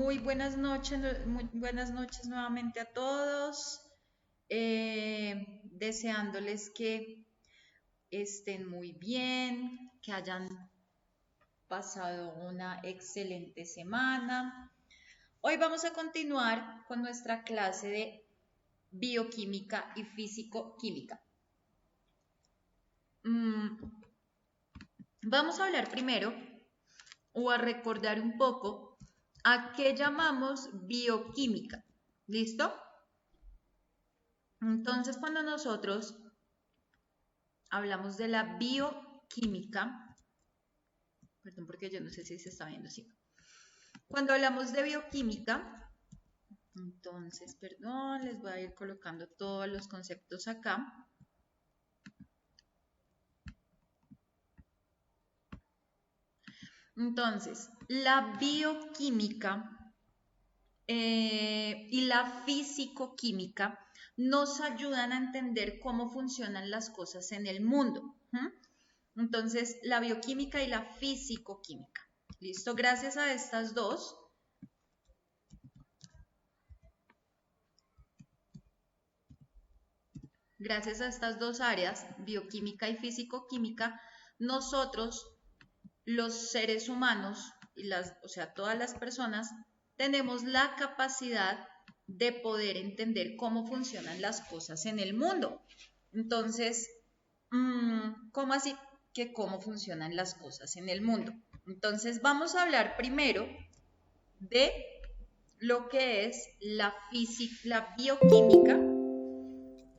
muy buenas noches nuevamente a todos. Deseándoles que estén muy bien, que hayan pasado una excelente semana. Hoy vamos a continuar con nuestra clase de bioquímica y físico-química. Vamos a hablar primero o a recordar un poco a qué llamamos bioquímica. ¿Listo? Entonces, cuando nosotros hablamos de la bioquímica, perdón porque yo no sé si se está viendo así. Cuando hablamos de bioquímica, entonces, perdón, les voy a ir colocando todos los conceptos acá. Entonces, la bioquímica y la físico-química nos ayudan a entender cómo funcionan las cosas en el mundo. Entonces, la bioquímica y la físico-química. ¿Listo? Gracias a estas dos, áreas, bioquímica y físico-química, nosotros, los seres humanos, o sea, todas las personas, tenemos la capacidad de poder entender cómo funcionan las cosas en el mundo. Entonces, ¿cómo así que cómo funcionan las cosas en el mundo? Entonces, vamos a hablar primero de lo que es la bioquímica,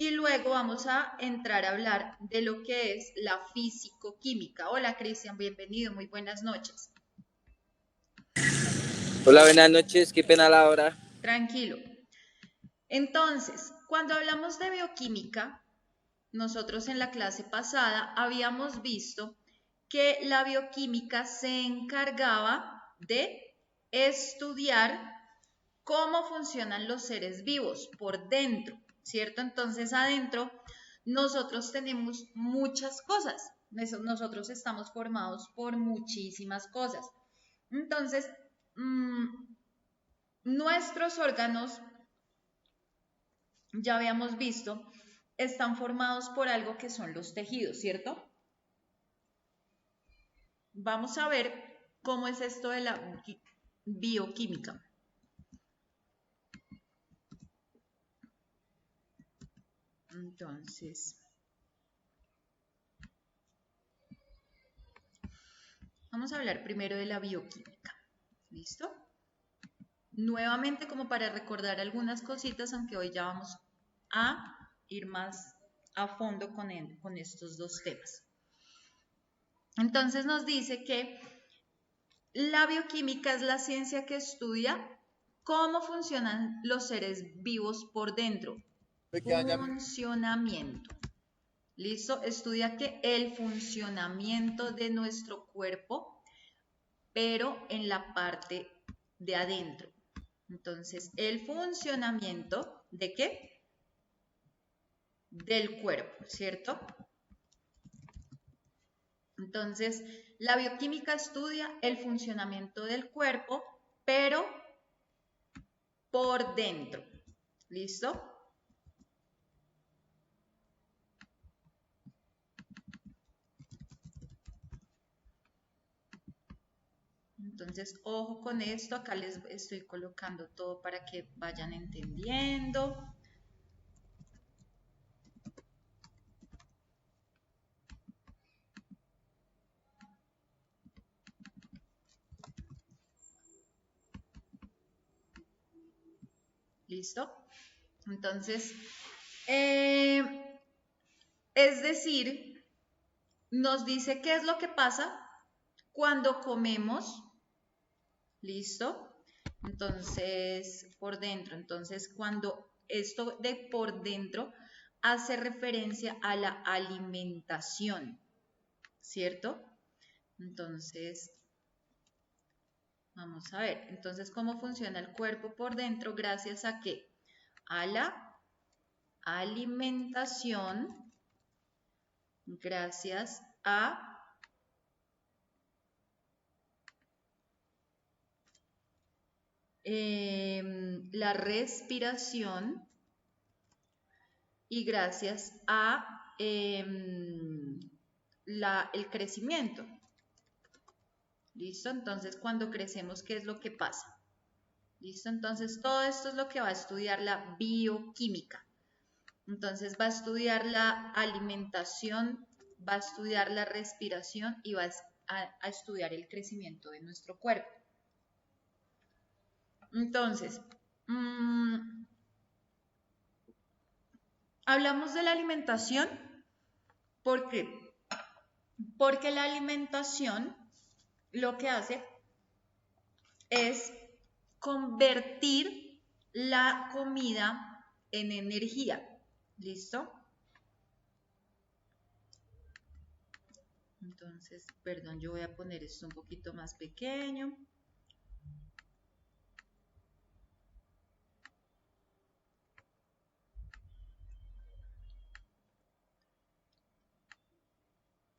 y luego vamos a entrar a hablar de lo que es la físico-química. Hola Cristian, bienvenido, muy buenas noches. Hola, buenas noches, qué pena la hora. Tranquilo. Entonces, cuando hablamos de bioquímica, nosotros en la clase pasada habíamos visto que la bioquímica se encargaba de estudiar cómo funcionan los seres vivos por dentro, ¿cierto? Entonces adentro nosotros tenemos muchas cosas, nosotros estamos formados por muchísimas cosas. Entonces, nuestros órganos, ya habíamos visto, están formados por algo que son los tejidos, ¿cierto? Vamos a ver cómo es esto de la bioquímica. Entonces, vamos a hablar primero de la bioquímica. ¿Listo? Nuevamente, como para recordar algunas cositas, aunque hoy ya vamos a ir más a fondo con estos dos temas. Entonces nos dice que la bioquímica es la ciencia que estudia cómo funcionan los seres vivos por dentro. Funcionamiento. ¿Listo? Estudia que el funcionamiento de nuestro cuerpo, pero en la parte de adentro. Entonces, el funcionamiento ¿de qué? Del cuerpo, ¿cierto? Entonces, la bioquímica estudia el funcionamiento del cuerpo, pero por dentro. ¿Listo? Entonces, ojo con esto, acá les estoy colocando todo para que vayan entendiendo. ¿Listo? Entonces, es decir, nos dice qué es lo que pasa cuando comemos. ¿Listo? Entonces, por dentro. Entonces, cuando esto de por dentro hace referencia a la alimentación, ¿cierto? Entonces, vamos a ver. Entonces, ¿cómo funciona el cuerpo por dentro? Gracias a qué? A la alimentación, gracias a la respiración y gracias a el crecimiento. ¿Listo? Entonces, cuando crecemos, ¿qué es lo que pasa? ¿Listo? Entonces, todo esto es lo que va a estudiar la bioquímica. Entonces, va a estudiar la alimentación, va a estudiar la respiración y va a estudiar el crecimiento de nuestro cuerpo. Entonces, hablamos de la alimentación. ¿Por qué? Porque la alimentación lo que hace es convertir la comida en energía. ¿Listo? Entonces, perdón, yo voy a poner esto un poquito más pequeño.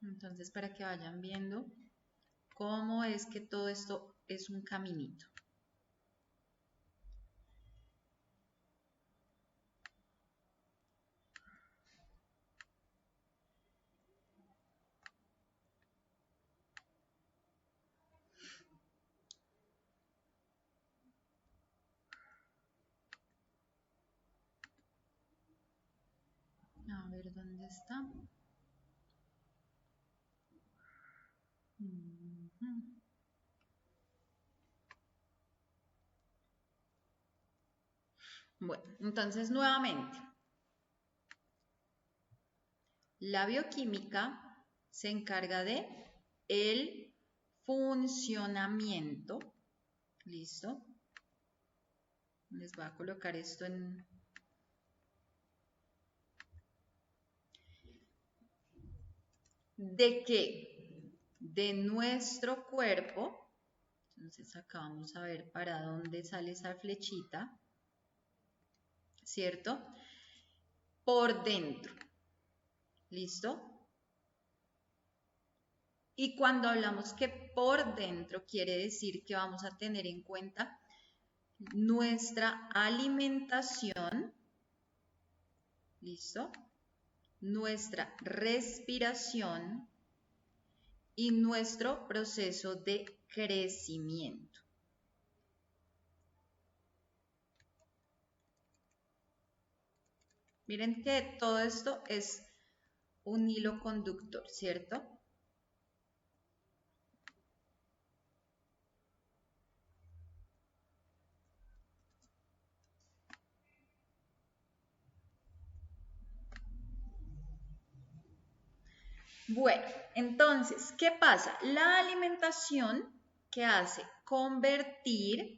Entonces, para que vayan viendo cómo es que todo esto es un caminito. A ver, ¿dónde está? Bueno, entonces nuevamente, la bioquímica se encarga de el funcionamiento. ¿Listo? Les voy a colocar esto en... ¿De qué? De nuestro cuerpo. Entonces acá vamos a ver para dónde sale esa flechita, ¿cierto? Por dentro. ¿Listo? Y cuando hablamos que por dentro, quiere decir que vamos a tener en cuenta nuestra alimentación, ¿listo? Nuestra respiración y nuestro proceso de crecimiento. Miren que todo esto es un hilo conductor, ¿cierto? Bueno, entonces, ¿qué pasa? La alimentación que hace convertir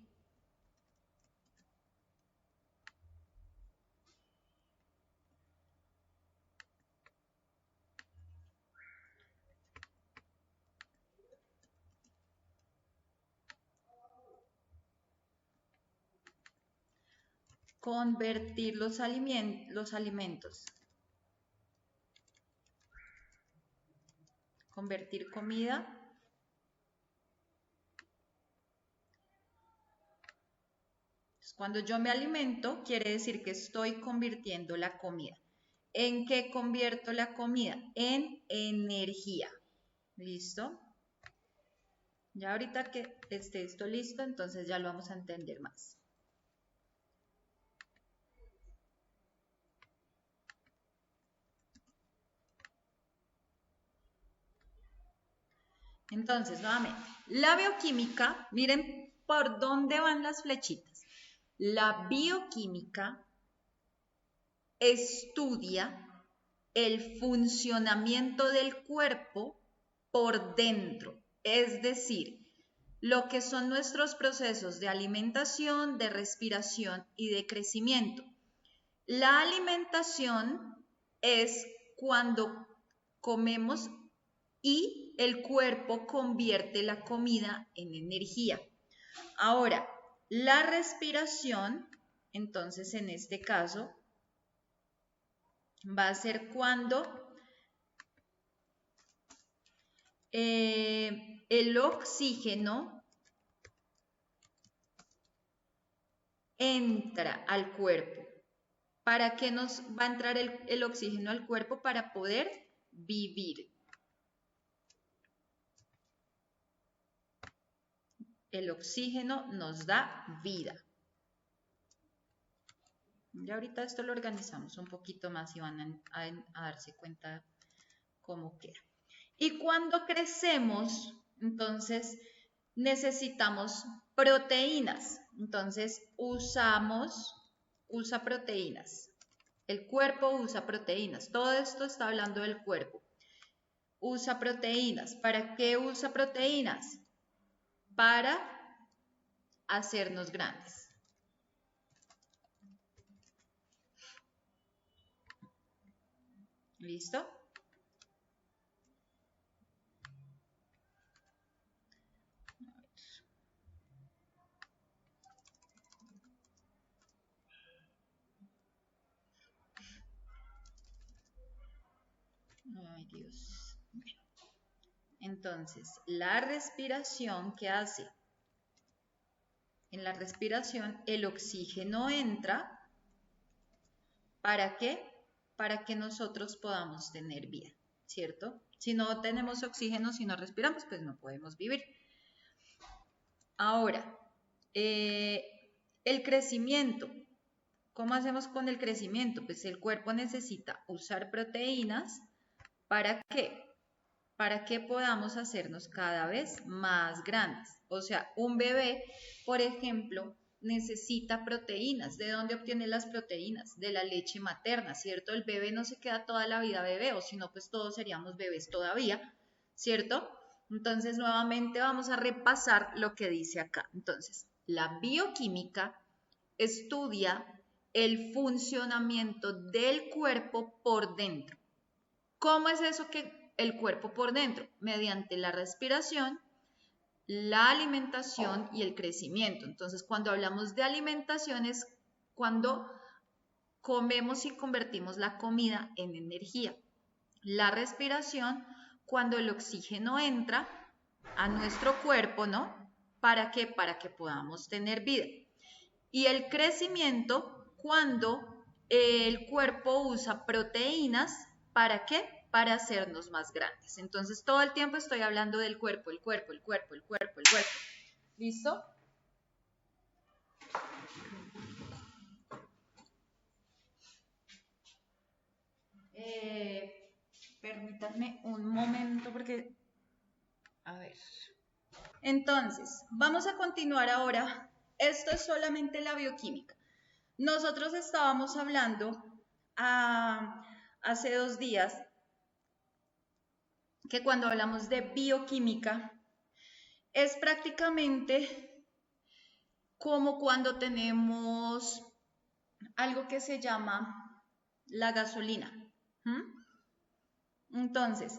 los alimentos. Convertir comida cuando yo me alimento, quiere decir que estoy convirtiendo la comida. ¿En qué convierto la comida? En energía. ¿Listo? Ya ahorita que esté esto listo, entonces ya lo vamos a entender más. Entonces, nuevamente, la bioquímica, miren por dónde van las flechitas. La bioquímica estudia el funcionamiento del cuerpo por dentro, es decir, lo que son nuestros procesos de alimentación, de respiración y de crecimiento. La alimentación es cuando comemos y el cuerpo convierte la comida en energía. Ahora, la respiración, entonces en este caso, va a ser cuando el oxígeno entra al cuerpo? ¿Para qué nos va a entrar el oxígeno al cuerpo? Para poder vivir. El oxígeno nos da vida. Ya ahorita esto lo organizamos un poquito más y van a darse cuenta cómo queda. Y cuando crecemos, entonces necesitamos proteínas. Entonces usa proteínas. El cuerpo usa proteínas. Todo esto está hablando del cuerpo. Usa proteínas. ¿Para qué usa proteínas? Para hacernos grandes. ¿Listo? Ay, Dios. Entonces, la respiración, ¿qué hace? En la respiración, el oxígeno entra. ¿Para qué? Para que nosotros podamos tener vida, ¿cierto? Si no tenemos oxígeno, si no respiramos, pues no podemos vivir. Ahora, el crecimiento. ¿Cómo hacemos con el crecimiento? Pues el cuerpo necesita usar proteínas. ¿Para qué? Para que podamos hacernos cada vez más grandes. O sea, un bebé, por ejemplo, necesita proteínas. ¿De dónde obtiene las proteínas? De la leche materna, ¿cierto? El bebé no se queda toda la vida bebé, o si no, pues todos seríamos bebés todavía, ¿cierto? Entonces, nuevamente vamos a repasar lo que dice acá. Entonces, la bioquímica estudia el funcionamiento del cuerpo por dentro. ¿Cómo es eso que el cuerpo por dentro? Mediante la respiración, la alimentación y el crecimiento. Entonces, cuando hablamos de alimentación es cuando comemos y convertimos la comida en energía. La respiración, cuando el oxígeno entra a nuestro cuerpo, ¿no? ¿Para qué? Para que podamos tener vida. Y el crecimiento, cuando el cuerpo usa proteínas, ¿para qué? Para hacernos más grandes. Entonces, todo el tiempo estoy hablando del cuerpo, el cuerpo, el cuerpo, el cuerpo, el cuerpo. ¿Listo? Permítanme un momento porque, a ver. Entonces, vamos a continuar ahora. Esto es solamente la bioquímica. Nosotros estábamos hablando hace 2 días que cuando hablamos de bioquímica es prácticamente como cuando tenemos algo que se llama la gasolina. Entonces,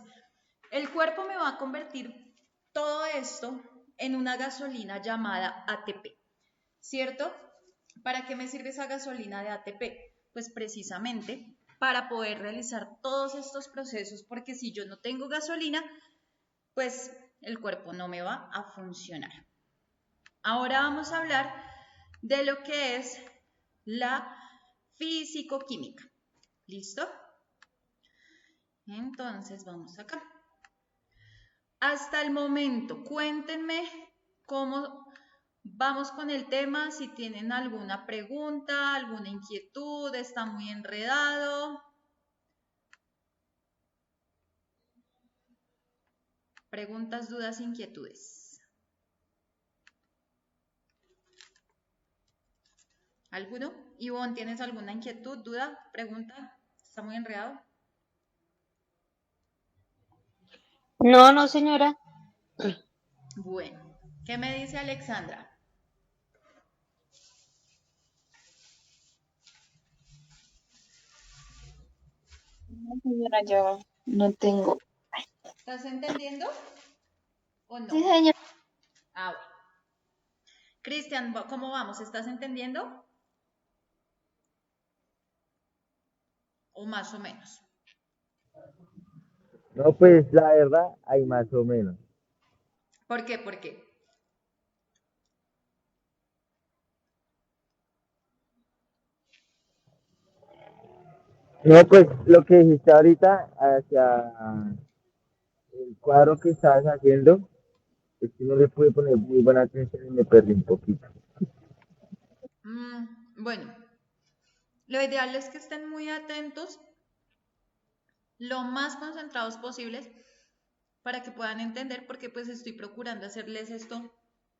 el cuerpo me va a convertir todo esto en una gasolina llamada ATP, ¿cierto? ¿Para qué me sirve esa gasolina de ATP? Pues precisamente para poder realizar todos estos procesos, porque si yo no tengo gasolina, pues el cuerpo no me va a funcionar. Ahora vamos a hablar de lo que es la físico-química. ¿Listo? Entonces vamos acá. Hasta el momento, cuéntenme cómo vamos con el tema, si tienen alguna pregunta, alguna inquietud, está muy enredado. Preguntas, dudas, inquietudes. ¿Alguno? Ivonne, ¿tienes alguna inquietud, duda, pregunta? ¿Está muy enredado? No, no, señora. Bueno, ¿qué me dice Alexandra? No, señora, yo no tengo. ¿Estás entendiendo o no? Sí, señora. Ah, bueno. Cristian, ¿cómo vamos? ¿Estás entendiendo? ¿O más o menos? No, pues la verdad, hay más o menos. ¿Por qué? ¿Por qué? No, pues lo que dijiste ahorita hacia el cuadro que estabas haciendo, es que no le pude poner muy buena atención y me perdí un poquito. Bueno, lo ideal es que estén muy atentos, lo más concentrados posibles, para que puedan entender, porque pues estoy procurando hacerles esto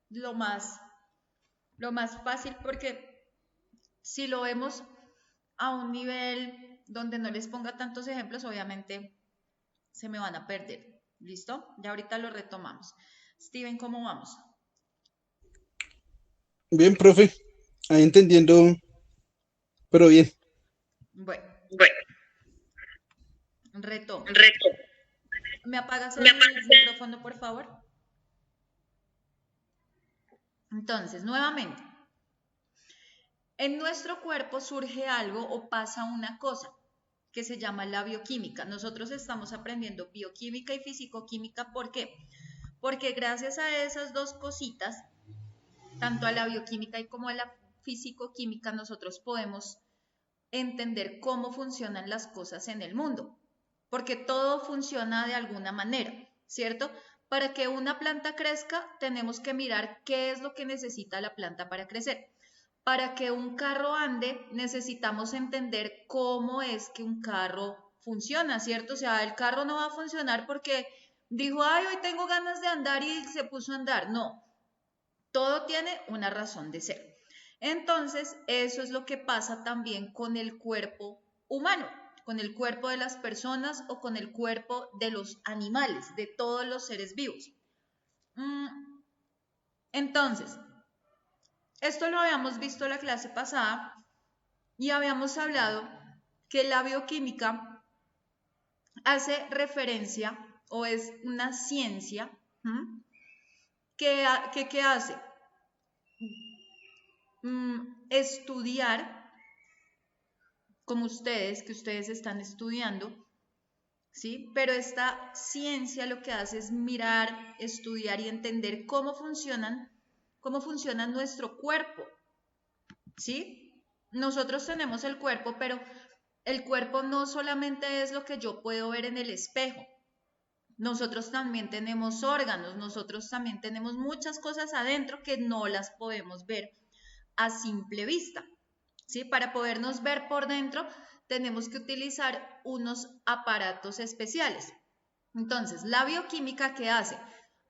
lo más, lo más fácil, porque si lo vemos a un nivel donde no les ponga tantos ejemplos, obviamente se me van a perder. ¿Listo? Ya ahorita lo retomamos. Steven, ¿cómo vamos? Bien, profe, ahí entendiendo, pero bien. Bueno, Bueno, retomo. reto. ¿Me apagas Me el aparece. micrófono, por favor? Entonces, nuevamente, en nuestro cuerpo surge algo o pasa una cosa que se llama la bioquímica. Nosotros estamos aprendiendo bioquímica y fisicoquímica. ¿Por qué? Porque gracias a esas dos cositas, tanto a la bioquímica y como a la fisicoquímica, nosotros podemos entender cómo funcionan las cosas en el mundo, porque todo funciona de alguna manera, ¿cierto? Para que una planta crezca, tenemos que mirar qué es lo que necesita la planta para crecer. Para que un carro ande, necesitamos entender cómo es que un carro funciona, ¿cierto? O sea, el carro no va a funcionar porque dijo, ay, hoy tengo ganas de andar y se puso a andar. No, todo tiene una razón de ser. Entonces, eso es lo que pasa también con el cuerpo humano, con el cuerpo de las personas o con el cuerpo de los animales, de todos los seres vivos. Entonces, esto lo habíamos visto la clase pasada y habíamos hablado que la bioquímica hace referencia o es una ciencia que hace estudiar, como ustedes, que ustedes están estudiando, ¿sí? Pero esta ciencia lo que hace es mirar, estudiar y entender cómo funciona nuestro cuerpo, ¿sí? Nosotros tenemos el cuerpo, pero el cuerpo no solamente es lo que yo puedo ver en el espejo. Nosotros también tenemos órganos, nosotros también tenemos muchas cosas adentro que no las podemos ver a simple vista. ¿Sí? Para podernos ver por dentro, tenemos que utilizar unos aparatos especiales. Entonces, la bioquímica, ¿qué hace?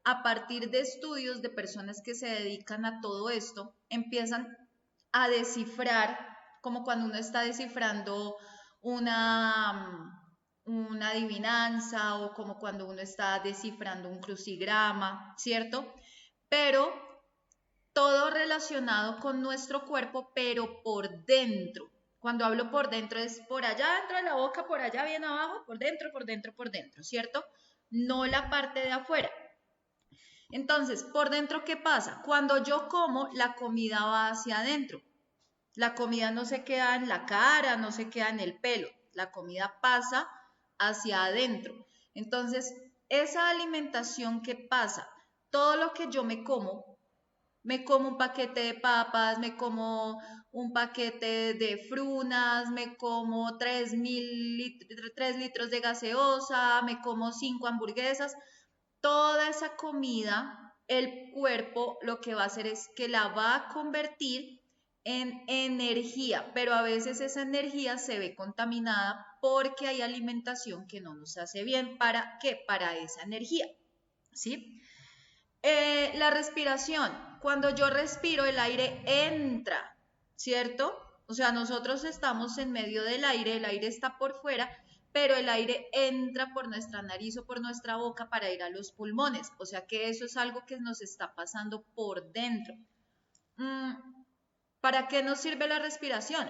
A partir de estudios de personas que se dedican a todo esto, empiezan a descifrar, como cuando uno está descifrando una adivinanza o como cuando uno está descifrando un crucigrama, ¿cierto? Pero todo relacionado con nuestro cuerpo, pero por dentro. Cuando hablo por dentro es por allá dentro de la boca, por allá bien abajo, por dentro, por dentro, por dentro, ¿cierto? No la parte de afuera. Entonces, por dentro, ¿qué pasa? Cuando yo como, la comida va hacia adentro. La comida no se queda en la cara, no se queda en el pelo. La comida pasa hacia adentro. Entonces, esa alimentación que pasa, todo lo que yo me como un paquete de papas, me como un paquete de frunas, me como 3 litros de gaseosa, me como 5 hamburguesas. Toda esa comida, el cuerpo lo que va a hacer es que la va a convertir en energía, pero a veces esa energía se ve contaminada porque hay alimentación que no nos hace bien. ¿Para qué? Para esa energía, ¿sí? La respiración. Cuando yo respiro, el aire entra, ¿cierto? O sea, nosotros estamos en medio del aire, el aire está por fuera, pero el aire entra por nuestra nariz o por nuestra boca para ir a los pulmones. O sea que eso es algo que nos está pasando por dentro. Mm, ¿Para qué nos sirve la respiración?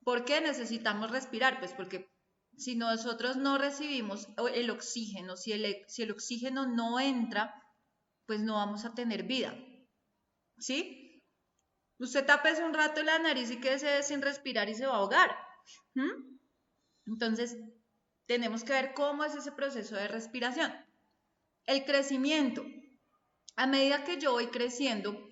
¿Por qué necesitamos respirar? Pues porque si nosotros no recibimos el oxígeno, si el oxígeno no entra, pues no vamos a tener vida, ¿sí? Usted tapese un rato la nariz y quédese sin respirar y se va a ahogar. Entonces, tenemos que ver cómo es ese proceso de respiración. El crecimiento. A medida que yo voy creciendo,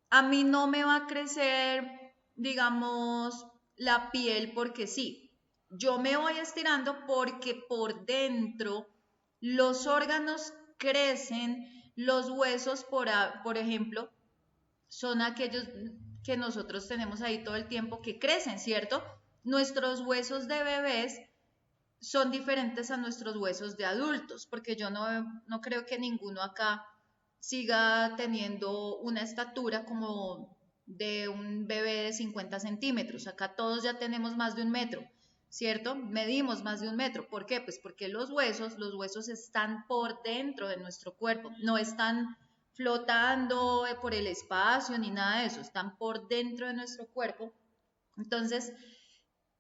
a mí no me va a crecer, digamos, la piel porque sí. yo me voy estirando porque por dentro los órganos crecen, los huesos, por ejemplo, son aquellos que nosotros tenemos ahí todo el tiempo que crecen, ¿cierto? Nuestros huesos de bebés son diferentes a nuestros huesos de adultos, porque yo no creo que ninguno acá siga teniendo una estatura como de un bebé de 50 centímetros. Acá todos ya tenemos más de 1 metro, ¿cierto? Medimos más de 1 metro. ¿Por qué? Pues porque los huesos están por dentro de nuestro cuerpo, no están flotando por el espacio ni nada de eso, están por dentro de nuestro cuerpo. Entonces,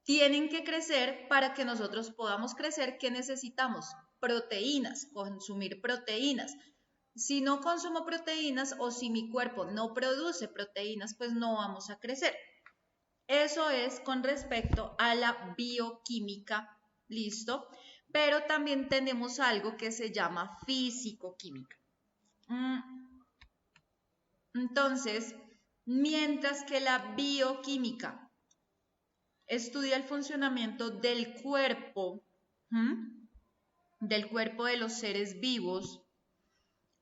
tienen que crecer para que nosotros podamos crecer. ¿Qué necesitamos? Proteínas, consumir proteínas. Si no consumo proteínas o si mi cuerpo no produce proteínas, pues no vamos a crecer. Eso es con respecto a la bioquímica, ¿listo? Pero también tenemos algo que se llama físico-química. Entonces, mientras que la bioquímica estudia el funcionamiento del cuerpo de los seres vivos,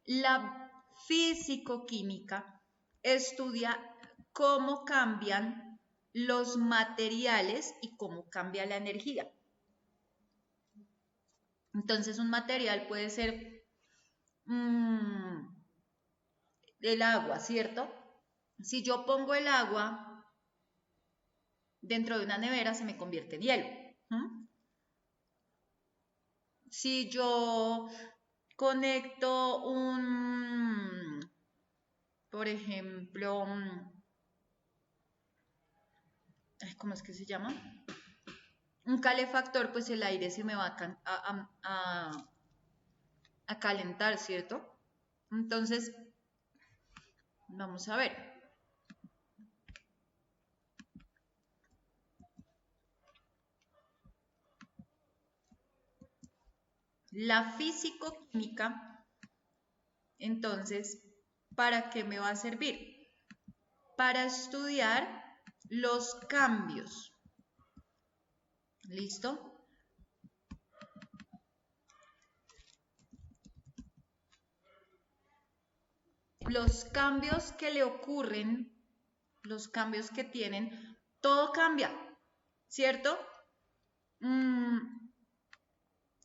la físico-química estudia cómo cambian los materiales y cómo cambia la energía. Entonces, un material puede ser el agua, ¿cierto? Si yo pongo el agua dentro de una nevera, se me convierte en hielo. Si yo conecto por ejemplo, ¿cómo es que se llama? Un calefactor, pues el aire se me va a calentar, ¿cierto? Entonces, vamos a ver. La físico-química, entonces, ¿para qué me va a servir? Para estudiar los cambios. ¿Listo? Los cambios que le ocurren, los cambios que tienen, todo cambia, ¿cierto?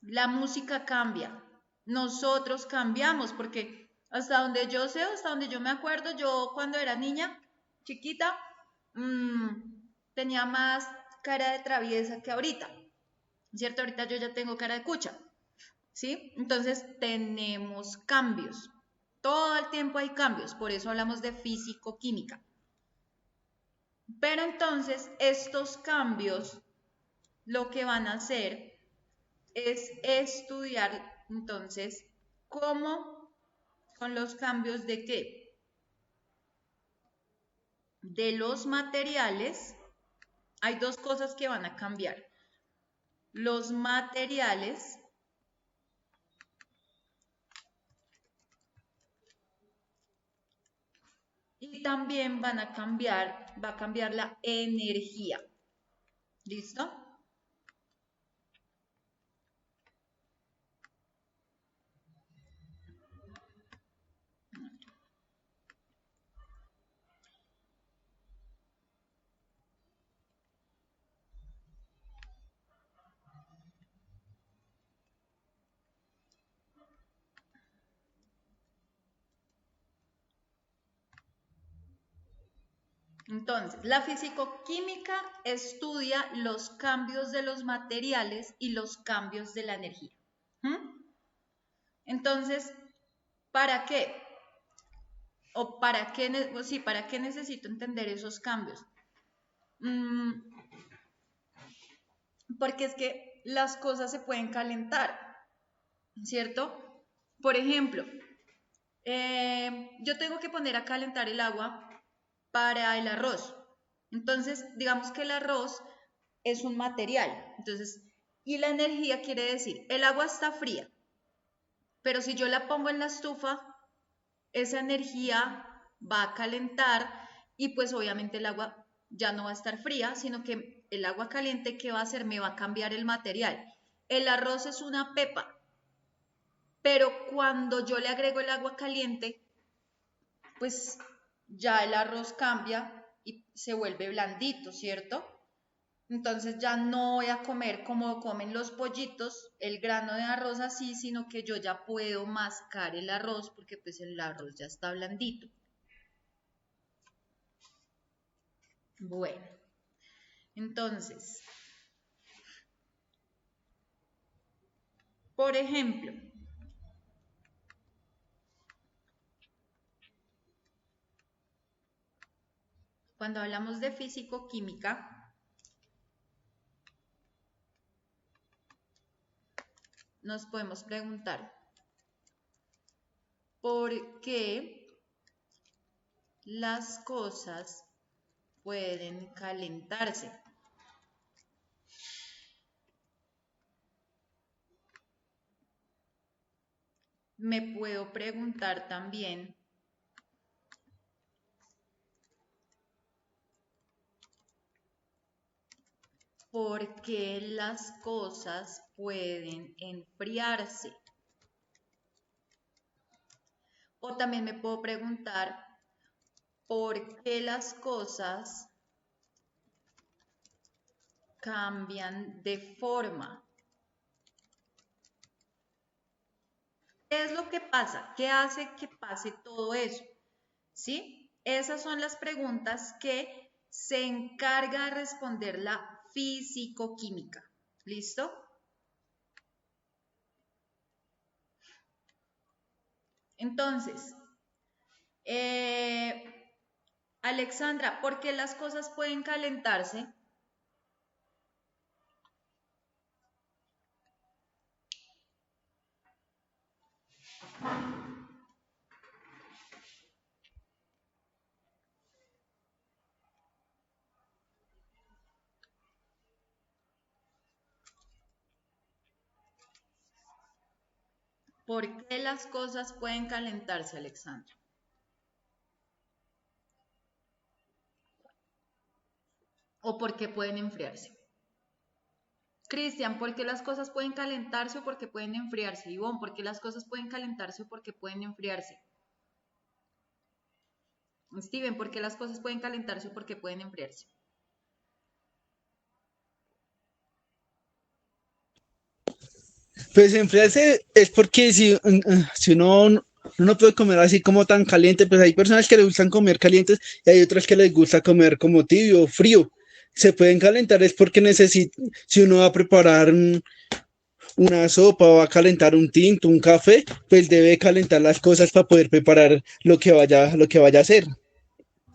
La música cambia, nosotros cambiamos, porque hasta donde yo sé, hasta donde yo me acuerdo, yo cuando era niña, chiquita, tenía más cara de traviesa que ahorita, ¿cierto? Ahorita yo ya tengo cara de cucha, ¿sí? Entonces tenemos cambios, todo el tiempo hay cambios, por eso hablamos de físico-química. Pero entonces estos cambios lo que van a hacer es estudiar entonces cómo son los cambios de qué, de los materiales. Hay dos cosas que van a cambiar: los materiales y también va a cambiar la energía. ¿Listo? Entonces, la fisicoquímica estudia los cambios de los materiales y los cambios de la energía. Entonces, ¿para qué? ¿Para qué necesito entender esos cambios? Porque es que las cosas se pueden calentar, ¿cierto? Por ejemplo, yo tengo que poner a calentar el agua para el arroz. Entonces, digamos que el arroz es un material. Entonces, y la energía quiere decir, el agua está fría, pero si yo la pongo en la estufa, esa energía va a calentar y pues obviamente el agua ya no va a estar fría, sino que el agua caliente, ¿qué va a hacer? Me va a cambiar el material. El arroz es una pepa, pero cuando yo le agrego el agua caliente, pues ya el arroz cambia y se vuelve blandito, ¿cierto? Entonces ya no voy a comer como comen los pollitos, el grano de arroz así, sino que yo ya puedo mascar el arroz porque pues el arroz ya está blandito. Bueno, entonces, por ejemplo, cuando hablamos de físico-química, nos podemos preguntar, ¿por qué las cosas pueden calentarse? Me puedo preguntar también, ¿por qué las cosas pueden enfriarse? O también me puedo preguntar, ¿por qué las cosas cambian de forma? ¿Qué es lo que pasa? ¿Qué hace que pase todo eso? ¿Sí? Esas son las preguntas que se encarga de responder la físico-química. ¿Listo? Entonces, Alexandra, ¿por qué las cosas pueden calentarse? ¿Por qué las cosas pueden calentarse, Alexandra? ¿O por qué pueden enfriarse? Cristian, ¿por qué las cosas pueden calentarse o por qué pueden enfriarse? Ivonne, ¿por qué las cosas pueden calentarse o por qué pueden enfriarse? Steven, ¿por qué las cosas pueden calentarse o por qué pueden enfriarse? Pues enfriarse es porque si uno no puede comer así como tan caliente, pues hay personas que les gustan comer calientes y hay otras que les gusta comer como tibio o frío. Se pueden calentar es porque si uno va a preparar una sopa o va a calentar un tinto, un café, pues debe calentar las cosas para poder preparar lo que vaya a hacer.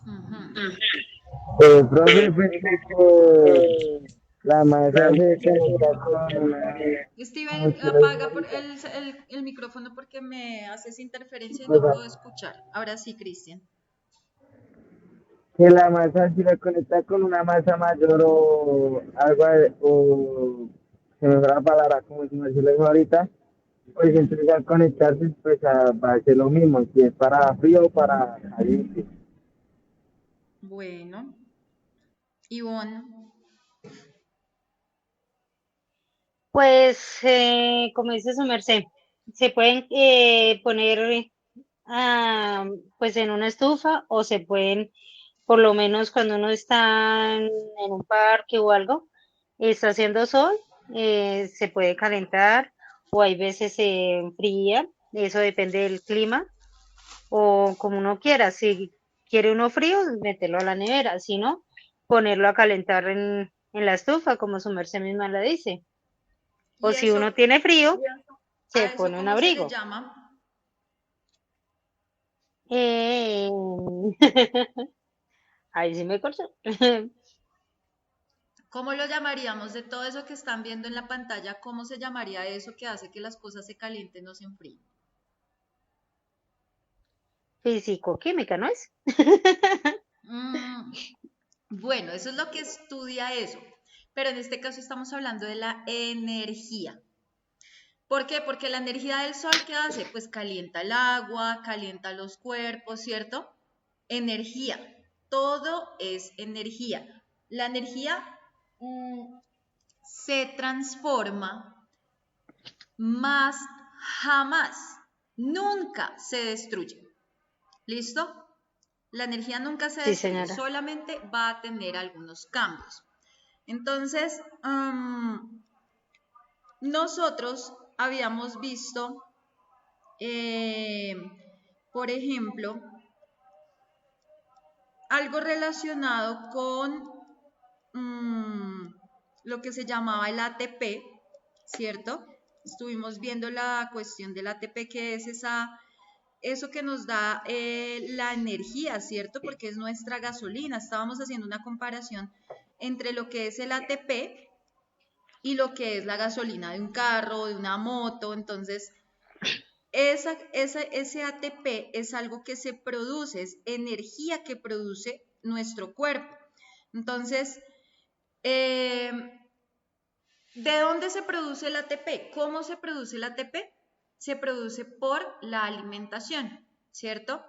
Ujú. Profe, pues tipo, la masa se calienta con una, Steven, como usted lo dijo apaga ahorita, el micrófono porque me haces interferencia y pues, no puedo escuchar. Ahora sí, Cristian. que la masa si la conecta con una masa mayor o algo, o se me fue la palabra, como si me lo dijo ahorita, pues entonces al conectarse, pues va a ser lo mismo, si es para frío o para caliente. Bueno, Ivonne, Pues, como dice su merced, se pueden poner pues en una estufa o se pueden, por lo menos cuando uno está en un parque o algo, está haciendo sol, se puede calentar o hay veces se enfría, eso depende del clima o como uno quiera, si quiere uno frío, meterlo a la nevera, si no, ponerlo a calentar en la estufa, como su merced misma la dice. O ¿y si eso, uno tiene frío, a se eso pone un cómo se le abrigo. llama? Eh, Ahí sí me corché. ¿Cómo lo llamaríamos de todo eso que están viendo en la pantalla? ¿Cómo se llamaría eso que hace que las cosas se calienten o se enfríen? Físico-química, ¿no es? Mm, bueno, eso es lo que estudia eso, pero en este caso estamos hablando de la energía. ¿Por qué? Porque la energía del sol, ¿qué hace? Pues calienta el agua, calienta los cuerpos, ¿cierto? Energía. todo es energía. La energía se transforma, más jamás, nunca se destruye. ¿Listo? La energía nunca se Sí, destruye, señora. solamente va a tener algunos cambios. Entonces, nosotros habíamos visto, por ejemplo, algo relacionado con lo que se llamaba el ATP, ¿cierto? Estuvimos viendo la cuestión del ATP, que es eso que nos da la energía, ¿cierto? Porque es nuestra gasolina. Estábamos haciendo una comparación entre lo que es el ATP y lo que es la gasolina de un carro, de una moto. Entonces, ese ATP es algo que se produce, es energía que produce nuestro cuerpo. Entonces, ¿de dónde se produce el ATP? ¿Cómo se produce el ATP? Se produce por la alimentación, ¿cierto?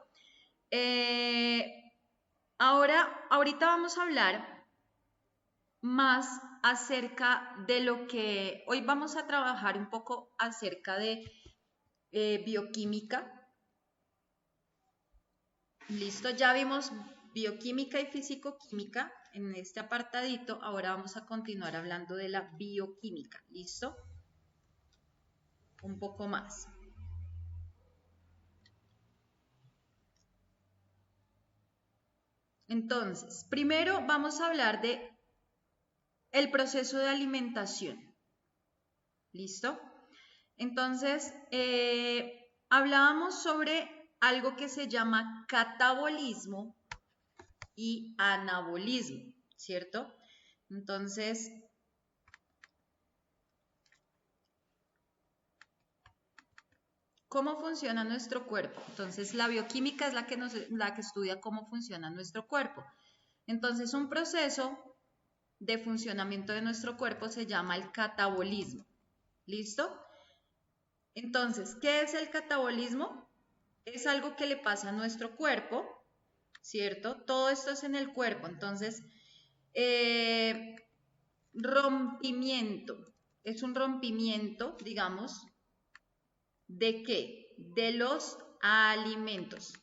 Ahorita vamos a hablar más acerca de lo que hoy vamos a trabajar un poco acerca de bioquímica. Listo, ya vimos bioquímica y fisicoquímica en este apartadito. Ahora vamos a continuar hablando de la bioquímica. ¿Listo? Un poco más. Entonces, primero vamos a hablar de el proceso de alimentación. ¿Listo? Entonces, hablábamos sobre algo que se llama catabolismo y anabolismo, ¿cierto? Entonces, ¿cómo funciona nuestro cuerpo? Entonces, la bioquímica es la que estudia cómo funciona nuestro cuerpo. Entonces, un proceso de funcionamiento de nuestro cuerpo se llama el catabolismo. ¿Listo? Entonces, ¿qué es el catabolismo? Es algo que le pasa a nuestro cuerpo, ¿cierto? Todo esto es en el cuerpo. Entonces, rompimiento. Es un rompimiento, digamos, ¿de qué? De los alimentos.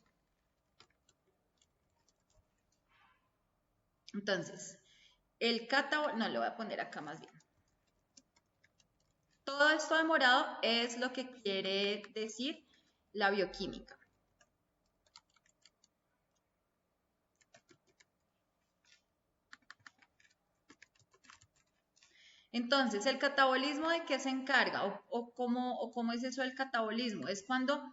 Entonces, el catabolismo, no, lo voy a poner acá más bien. Todo esto de morado es lo que quiere decir la bioquímica. Entonces, ¿el catabolismo de qué se encarga? ¿O cómo es eso del catabolismo? Es cuando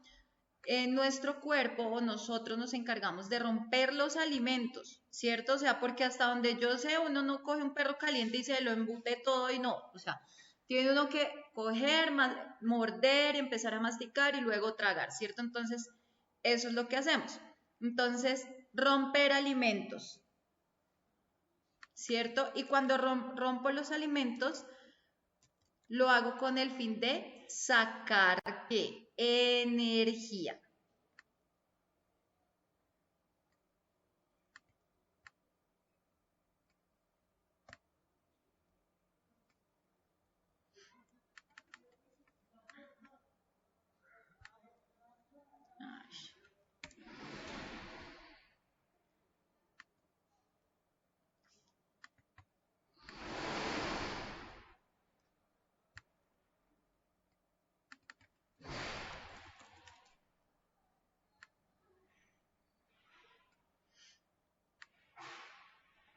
nuestro cuerpo o nosotros nos encargamos de romper los alimentos, ¿cierto? O sea, porque hasta donde yo sé, uno no coge un perro caliente y se lo embute todo y no. O sea, tiene uno que coger, morder, empezar a masticar y luego tragar, ¿cierto? Entonces, eso es lo que hacemos. Entonces, romper alimentos, ¿cierto? Y cuando rompo los alimentos, lo hago con el fin de sacar ¿qué? Energía.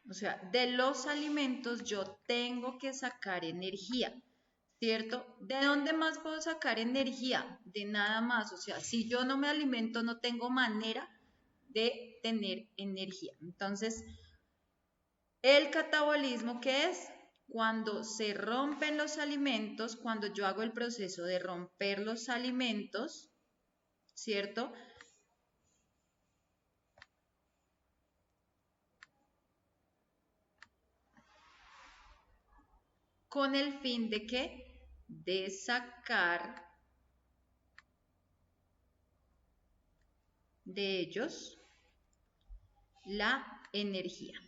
O sea, de los alimentos yo tengo que sacar energía, ¿cierto? ¿De dónde más puedo sacar energía? De nada más. O sea, si yo no me alimento, no tengo manera de tener energía. Entonces, el catabolismo, ¿qué es? Cuando se rompen los alimentos, cuando yo hago el proceso de romper los alimentos, ¿cierto? Con el fin de ¿qué? De sacar de ellos la energía.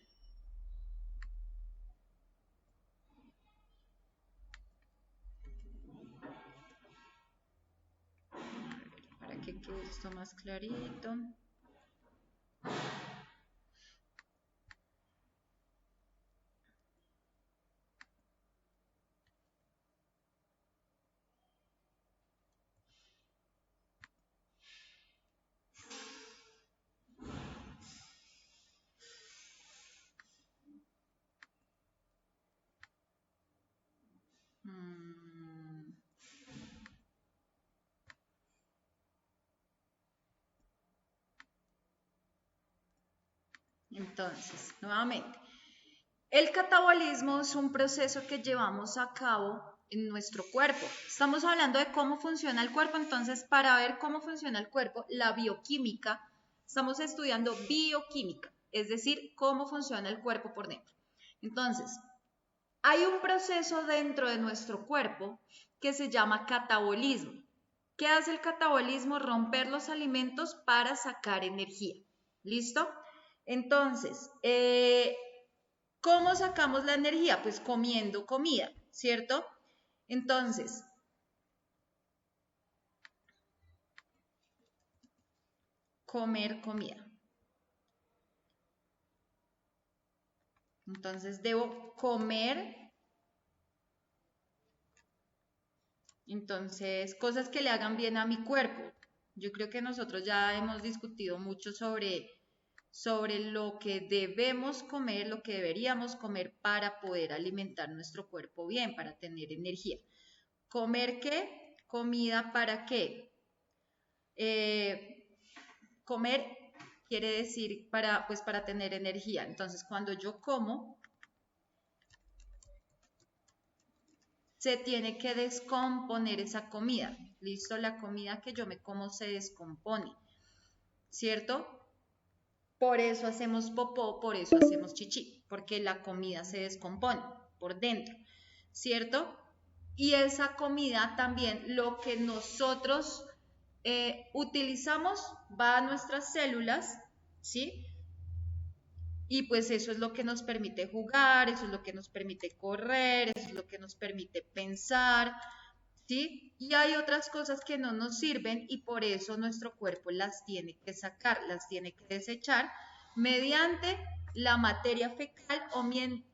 Para que quede esto más clarito. Entonces, nuevamente, el catabolismo es un proceso que llevamos a cabo en nuestro cuerpo. Estamos hablando de cómo funciona el cuerpo, entonces para ver cómo funciona el cuerpo, la bioquímica, estamos estudiando bioquímica, es decir, cómo funciona el cuerpo por dentro. Entonces, hay un proceso dentro de nuestro cuerpo que se llama catabolismo. ¿Qué hace el catabolismo? Romper los alimentos para sacar energía. ¿Listo? Entonces, ¿cómo sacamos la energía? Pues comiendo comida, ¿cierto? Entonces, comer comida. Entonces, debo comer. Entonces, cosas que le hagan bien a mi cuerpo. Yo creo que nosotros ya hemos discutido mucho sobre lo que debemos comer, lo que deberíamos comer para poder alimentar nuestro cuerpo bien, para tener energía. ¿Comer qué? ¿Comida para qué? Comer quiere decir pues para tener energía. Entonces, cuando yo como, se tiene que descomponer esa comida. ¿Listo? La comida que yo me como se descompone, ¿cierto? Por eso hacemos popó, por eso hacemos chichi, porque la comida se descompone por dentro, ¿cierto? Y esa comida también, lo que nosotros utilizamos va a nuestras células, ¿sí? Y pues eso es lo que nos permite jugar, eso es lo que nos permite correr, eso es lo que nos permite pensar, ¿sí? Y hay otras cosas que no nos sirven y por eso nuestro cuerpo las tiene que sacar, las tiene que desechar mediante la materia fecal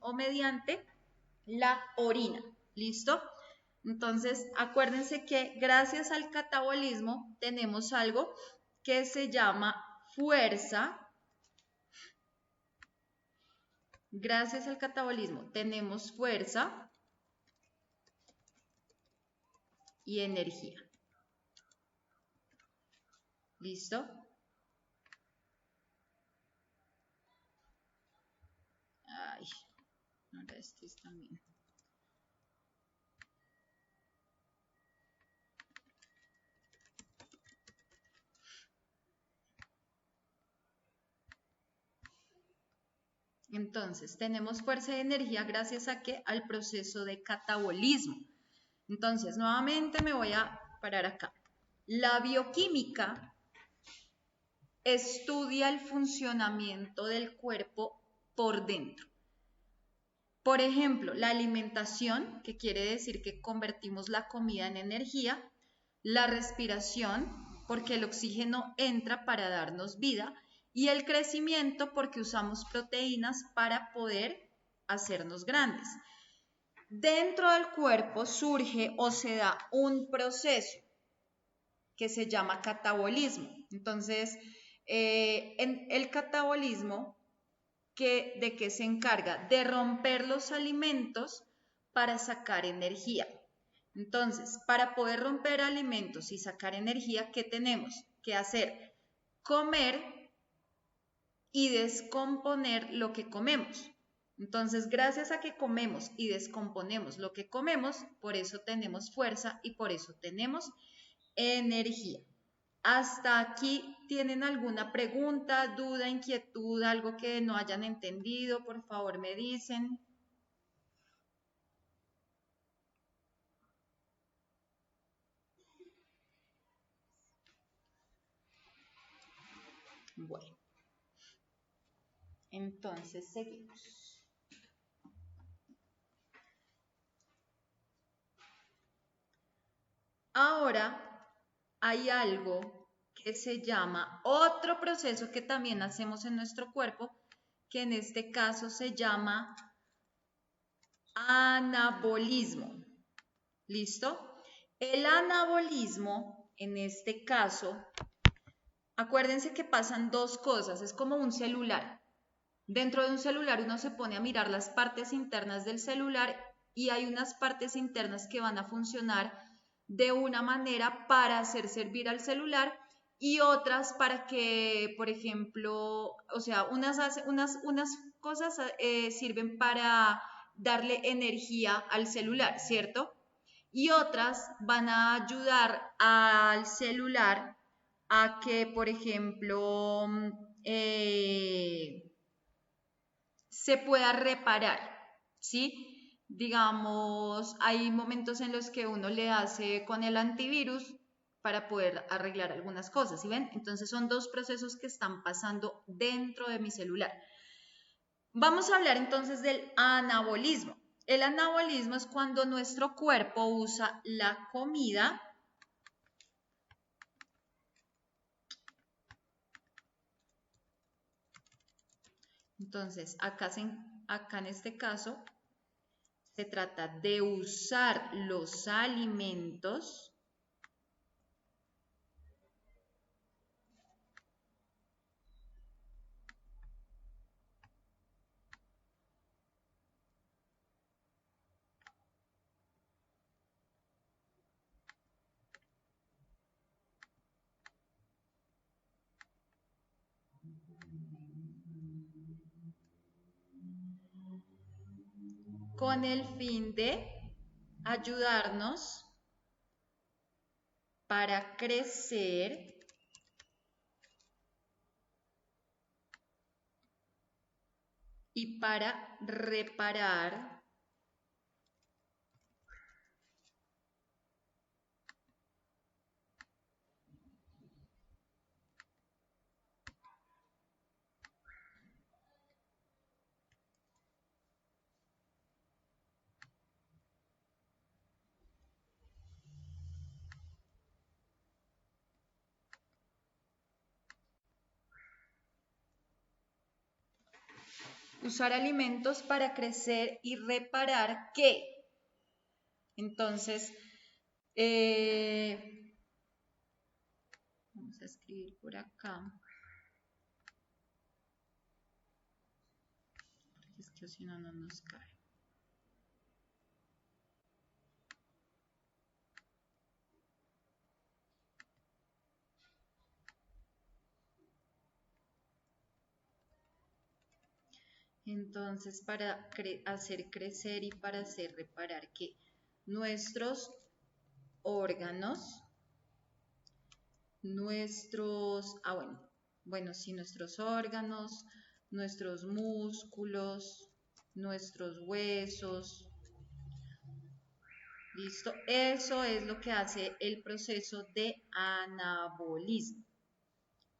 o mediante la orina, ¿listo? Entonces, acuérdense que gracias al catabolismo tenemos algo que se llama fuerza. Gracias al catabolismo tenemos fuerza y energía. ¿Listo? Ay, ahora este es también. Entonces, tenemos fuerza y energía gracias a qué? Al proceso de catabolismo. Entonces, nuevamente me voy a parar acá. La bioquímica estudia el funcionamiento del cuerpo por dentro. Por ejemplo, la alimentación, que quiere decir que convertimos la comida en energía, la respiración, porque el oxígeno entra para darnos vida, y el crecimiento, porque usamos proteínas para poder hacernos grandes. Dentro del cuerpo surge o se da un proceso que se llama catabolismo. Entonces, en el catabolismo, ¿de qué se encarga? De romper los alimentos para sacar energía. Entonces, para poder romper alimentos y sacar energía, ¿qué tenemos que hacer? Comer y descomponer lo que comemos. Entonces, gracias a que comemos y descomponemos lo que comemos, por eso tenemos fuerza y por eso tenemos energía. ¿Hasta aquí tienen alguna pregunta, duda, inquietud, algo que no hayan entendido? Por favor, me dicen. Bueno. Entonces, seguimos. Ahora hay algo que se llama otro proceso que también hacemos en nuestro cuerpo, que en este caso se llama anabolismo. ¿Listo? El anabolismo, en este caso, acuérdense que pasan dos cosas, es como un celular. Dentro de un celular uno se pone a mirar las partes internas del celular y hay unas partes internas que van a funcionar de una manera para hacer servir al celular y otras para que, por ejemplo, o sea, unas cosas sirven para darle energía al celular, ¿cierto? Y otras van a ayudar al celular a que, por ejemplo, se pueda reparar, ¿sí? Digamos, hay momentos en los que uno le hace con el antivirus para poder arreglar algunas cosas, ¿sí ven? Entonces son dos procesos que están pasando dentro de mi celular. Vamos a hablar entonces del anabolismo. El anabolismo es cuando nuestro cuerpo usa la comida Entonces, acá en este caso, se trata de usar los alimentos con el fin de ayudarnos para crecer y para reparar usar alimentos para crecer y reparar ¿qué? Entonces, vamos a escribir por acá, porque es que si no, no nos cae. Entonces, para hacer crecer y para hacer reparar que nuestros órganos, sí, nuestros órganos, nuestros músculos, nuestros huesos, ¿listo? Eso es lo que hace el proceso de anabolismo,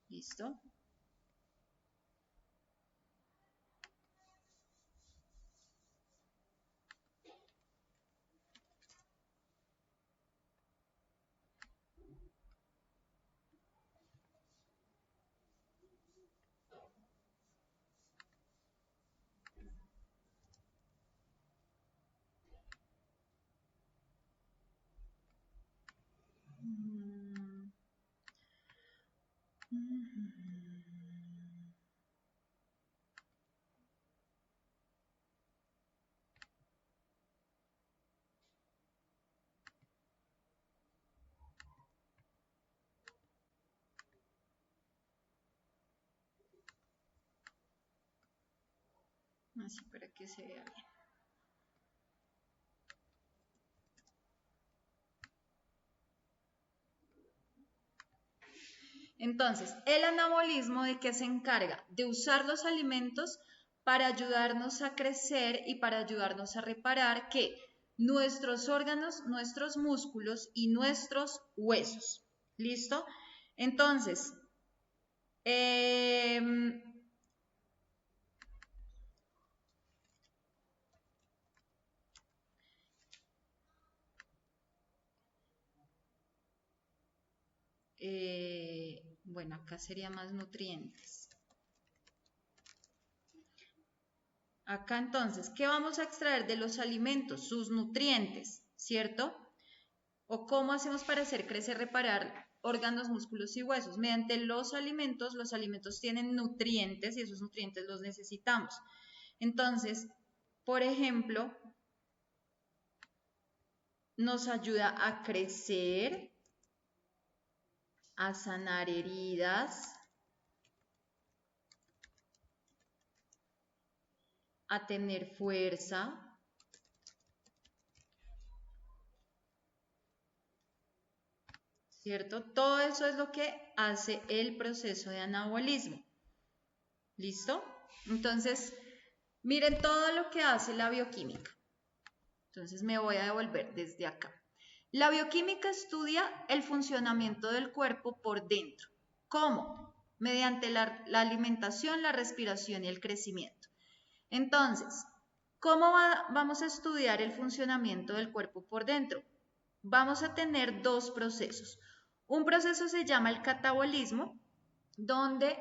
¿listo? Así para que se vea bien. Entonces, el anabolismo de qué se encarga? De usar los alimentos para ayudarnos a crecer y para ayudarnos a reparar que nuestros órganos, nuestros músculos y nuestros huesos. ¿Listo? Entonces, bueno, acá sería más nutrientes. Acá entonces, ¿qué vamos a extraer de los alimentos? Sus nutrientes, ¿cierto? ¿O cómo hacemos para hacer crecer, reparar órganos, músculos y huesos? Mediante los alimentos tienen nutrientes y esos nutrientes los necesitamos. Entonces, por ejemplo, nos ayuda a crecer, a sanar heridas, a tener fuerza, ¿cierto? Todo eso es lo que hace el proceso de anabolismo. ¿Listo? Entonces, miren todo lo que hace la bioquímica. Entonces me voy a devolver desde acá. La bioquímica estudia el funcionamiento del cuerpo por dentro. ¿Cómo? Mediante la alimentación, la respiración y el crecimiento. Entonces, ¿cómo vamos a estudiar el funcionamiento del cuerpo por dentro? Vamos a tener dos procesos. Un proceso se llama el catabolismo, donde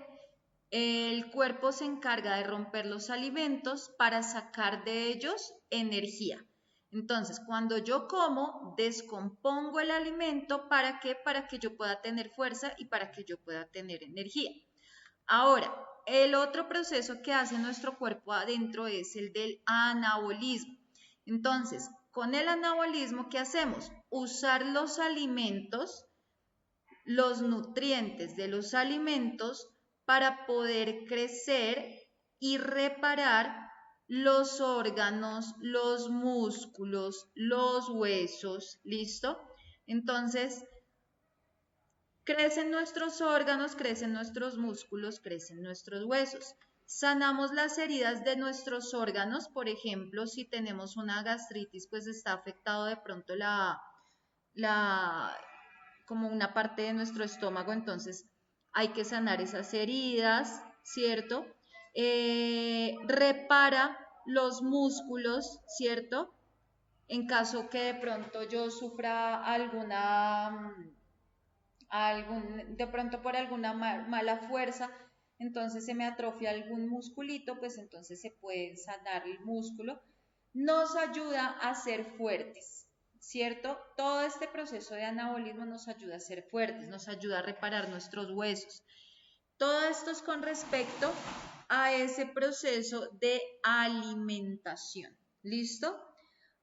el cuerpo se encarga de romper los alimentos para sacar de ellos energía. Entonces, cuando yo como, descompongo el alimento, ¿para qué? Para que yo pueda tener fuerza y para que yo pueda tener energía. Ahora, el otro proceso que hace nuestro cuerpo adentro es el del anabolismo. Entonces, con el anabolismo, ¿qué hacemos? Usar los alimentos, los nutrientes de los alimentos para poder crecer y reparar los órganos, los músculos, los huesos, ¿listo? Entonces, crecen nuestros órganos, crecen nuestros músculos, crecen nuestros huesos. Sanamos las heridas de nuestros órganos, por ejemplo, si tenemos una gastritis, pues está afectado de pronto como una parte de nuestro estómago, entonces hay que sanar esas heridas, ¿cierto? Repara los músculos, ¿cierto? En caso que de pronto yo sufra de pronto por alguna mala fuerza, entonces se me atrofia algún musculito, pues entonces se puede sanar el músculo. Nos ayuda a ser fuertes, ¿cierto? Todo este proceso de anabolismo nos ayuda a ser fuertes, nos ayuda a reparar nuestros huesos. Todo esto es con respecto a ese proceso de alimentación. ¿Listo?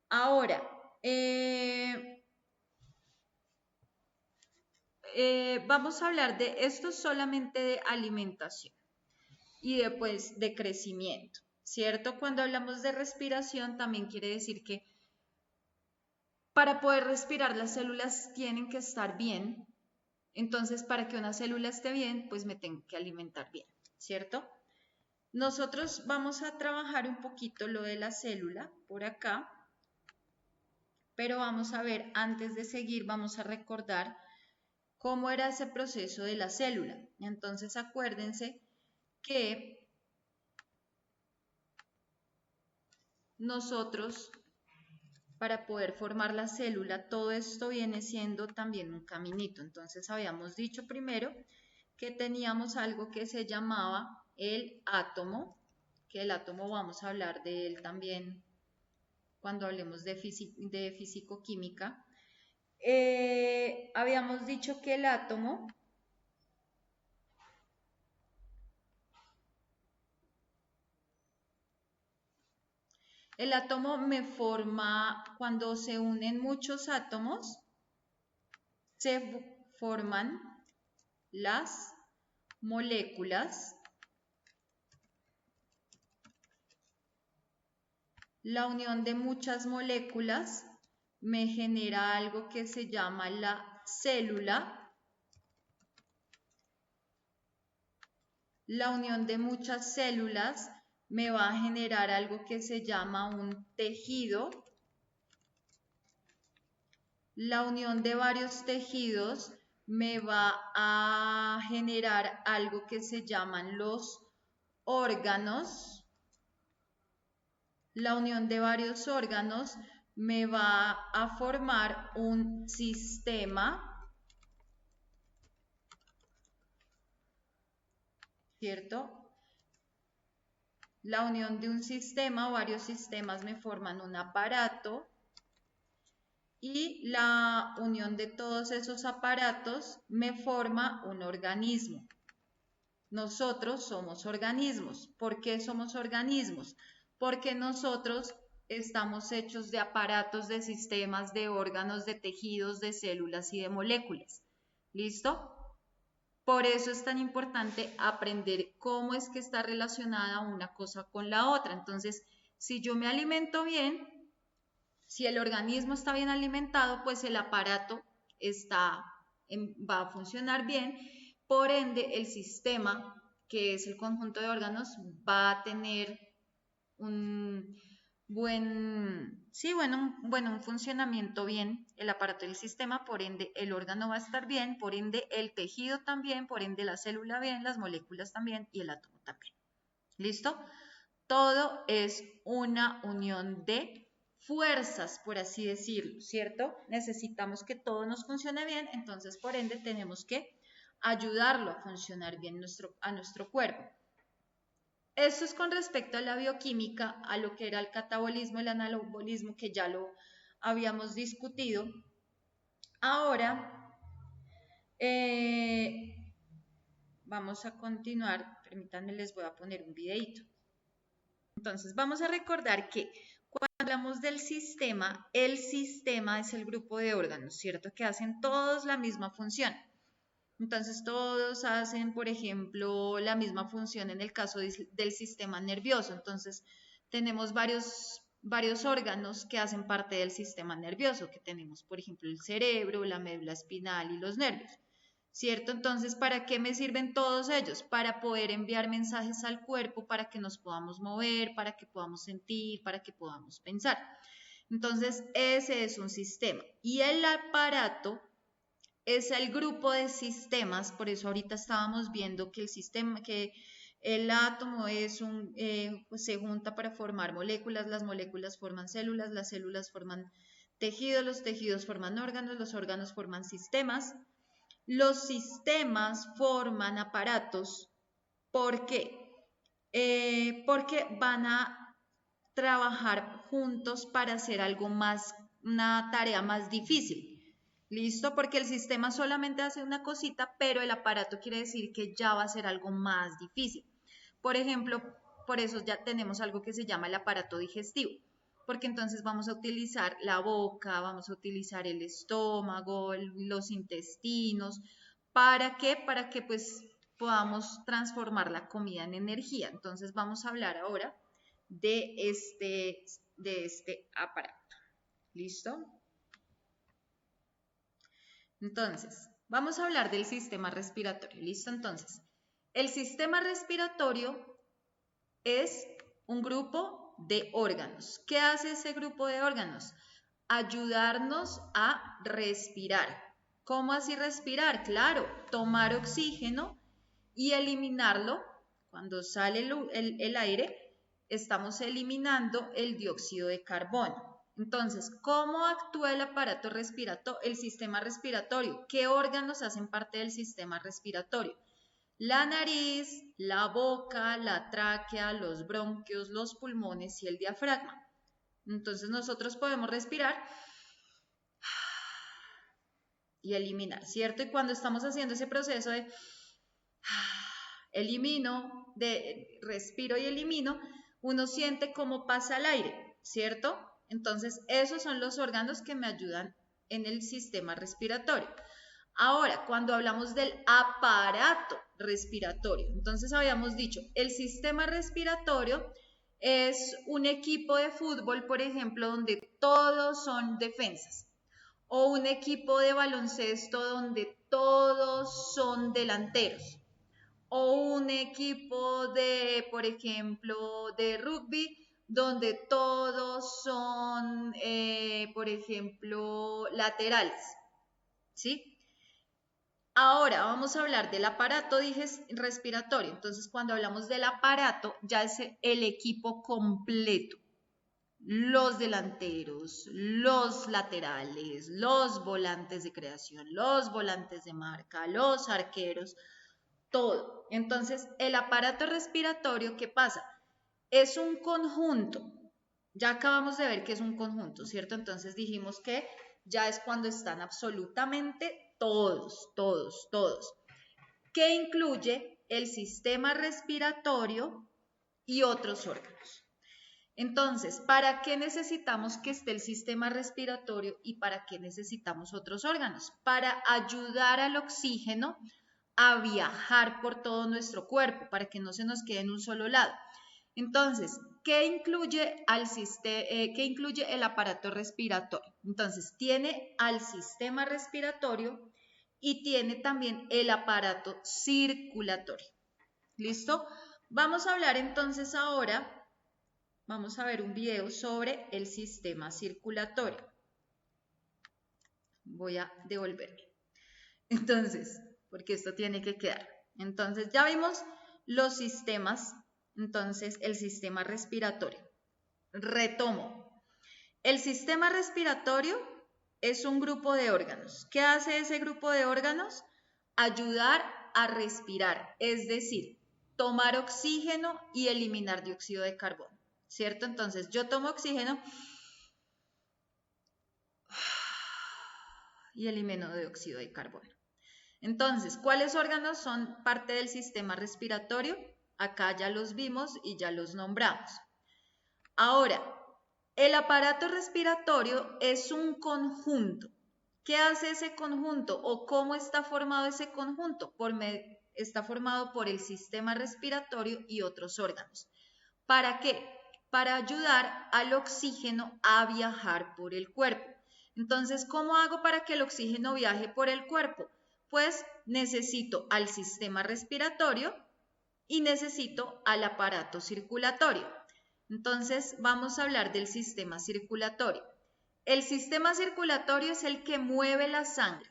Ahora, vamos a hablar de esto solamente de alimentación y después de crecimiento, ¿cierto? Cuando hablamos de respiración también quiere decir que para poder respirar las células tienen que estar bien. Entonces, para que una célula esté bien, pues me tengo que alimentar bien, ¿cierto? Nosotros vamos a trabajar un poquito lo de la célula por acá, pero vamos a ver, antes de seguir, vamos a recordar cómo era ese proceso de la célula. Entonces, acuérdense que nosotros, para poder formar la célula, todo esto viene siendo también un caminito. Entonces, habíamos dicho primero que teníamos algo que se llamaba el átomo, que el átomo vamos a hablar de él también cuando hablemos de físico-química. Habíamos dicho que el átomo me forma, cuando se unen muchos átomos, se forman las moléculas. La unión de muchas moléculas me genera algo que se llama la célula. La unión de muchas células me va a generar algo que se llama un tejido. La unión de varios tejidos me va a generar algo que se llaman los órganos. La unión de varios órganos me va a formar un sistema. ¿cierto? La unión de un sistema o varios sistemas me forman un aparato y la unión de todos esos aparatos me forma un organismo. Nosotros somos organismos. ¿Por qué somos organismos? Porque nosotros estamos hechos de aparatos, de sistemas, de órganos, de tejidos, de células y de moléculas. ¿Listo? Por eso es tan importante aprender cómo es que está relacionada una cosa con la otra. Entonces, si yo me alimento bien, si el organismo está bien alimentado, pues el aparato va a funcionar bien. Por ende, el sistema, que es el conjunto de órganos, va a tener un un funcionamiento bien, el aparato del sistema, por ende el órgano va a estar bien, por ende el tejido también, por ende la célula bien, las moléculas también y el átomo también. ¿Listo? Todo es una unión de fuerzas, por así decirlo, ¿cierto? Necesitamos que todo nos funcione bien, entonces por ende tenemos que ayudarlo a funcionar bien a nuestro cuerpo. Esto es con respecto a la bioquímica, a lo que era el catabolismo, el anabolismo, que ya lo habíamos discutido. Ahora, vamos a continuar. Permítanme, les voy a poner un videito. Entonces, vamos a recordar que cuando hablamos del sistema, el sistema es el grupo de órganos, ¿cierto? Que hacen todos la misma función. Entonces todos hacen, por ejemplo, la misma función en el caso del sistema nervioso. Entonces tenemos varios órganos que hacen parte del sistema nervioso, que tenemos, por ejemplo, el cerebro, la médula espinal y los nervios, ¿cierto? Entonces, ¿para qué me sirven todos ellos? Para poder enviar mensajes al cuerpo, para que nos podamos mover, para que podamos sentir, para que podamos pensar. Entonces, ese es un sistema. Y el aparato es el grupo de sistemas, por eso ahorita estábamos viendo que el átomo pues se junta para formar moléculas, las moléculas forman células, las células forman tejidos, los tejidos forman órganos, los órganos forman sistemas, los sistemas forman aparatos. ¿Por qué? Porque van a trabajar juntos para hacer una tarea más difícil. ¿Listo? Porque el sistema solamente hace una cosita, pero el aparato quiere decir que ya va a ser algo más difícil. Por ejemplo, por eso ya tenemos algo que se llama el aparato digestivo, porque entonces vamos a utilizar la boca, vamos a utilizar el estómago, los intestinos. ¿Para qué? Para que pues podamos transformar la comida en energía. Entonces vamos a hablar ahora de este aparato. ¿Listo? Entonces, vamos a hablar del sistema respiratorio. ¿Listo? Entonces, el sistema respiratorio es un grupo de órganos. ¿Qué hace ese grupo de órganos? Ayudarnos a respirar. ¿Cómo así respirar? Claro, tomar oxígeno y eliminarlo. Cuando sale el aire, estamos eliminando el dióxido de carbono. Entonces, ¿cómo actúa el aparato respiratorio, el sistema respiratorio? ¿Qué órganos hacen parte del sistema respiratorio? La nariz, la boca, la tráquea, los bronquios, los pulmones y el diafragma. Entonces, nosotros podemos respirar y eliminar, ¿cierto? Y cuando estamos haciendo ese proceso de respiro y elimino, uno siente cómo pasa el aire, ¿cierto? Entonces, esos son los órganos que me ayudan en el sistema respiratorio. Ahora, cuando hablamos del aparato respiratorio, entonces habíamos dicho, el sistema respiratorio es un equipo de fútbol, por ejemplo, donde todos son defensas, o un equipo de baloncesto donde todos son delanteros, o un equipo de, por ejemplo, de rugby, donde todos son, por ejemplo, laterales, ¿sí? Ahora vamos a hablar del aparato respiratorio. Entonces, cuando hablamos del aparato, ya es el equipo completo. Los delanteros, los laterales, los volantes de creación, los volantes de marca, los arqueros, todo. Entonces, el aparato respiratorio, ¿qué pasa? Es un conjunto. Ya acabamos de ver que es un conjunto, ¿cierto? Entonces dijimos que ya es cuando están absolutamente todos, todos, todos, que incluye el sistema respiratorio y otros órganos. Entonces, ¿para qué necesitamos que esté el sistema respiratorio y para qué necesitamos otros órganos? Para ayudar al oxígeno a viajar por todo nuestro cuerpo, para que no se nos quede en un solo lado. Entonces, ¿qué incluye el aparato respiratorio? Entonces, tiene al sistema respiratorio y tiene también el aparato circulatorio. ¿Listo? Vamos a hablar entonces ahora, vamos a ver un video sobre el sistema circulatorio. Voy a devolverme. Entonces, porque esto tiene que quedar. Entonces, ya vimos los sistemas. Entonces, el sistema respiratorio. Retomo. El sistema respiratorio es un grupo de órganos. ¿Qué hace ese grupo de órganos? Ayudar a respirar, es decir, tomar oxígeno y eliminar dióxido de carbono, ¿cierto? Entonces, yo tomo oxígeno y elimino dióxido de carbono. Entonces, ¿cuáles órganos son parte del sistema respiratorio? Acá ya los vimos y ya los nombramos. Ahora, el aparato respiratorio es un conjunto. ¿Qué hace ese conjunto o cómo está formado ese conjunto? Está formado por el sistema respiratorio y otros órganos. ¿Para qué? Para ayudar al oxígeno a viajar por el cuerpo. Entonces, ¿cómo hago para que el oxígeno viaje por el cuerpo? Pues necesito al sistema respiratorio y necesito al aparato circulatorio. Entonces, vamos a hablar del sistema circulatorio. El sistema circulatorio es el que mueve la sangre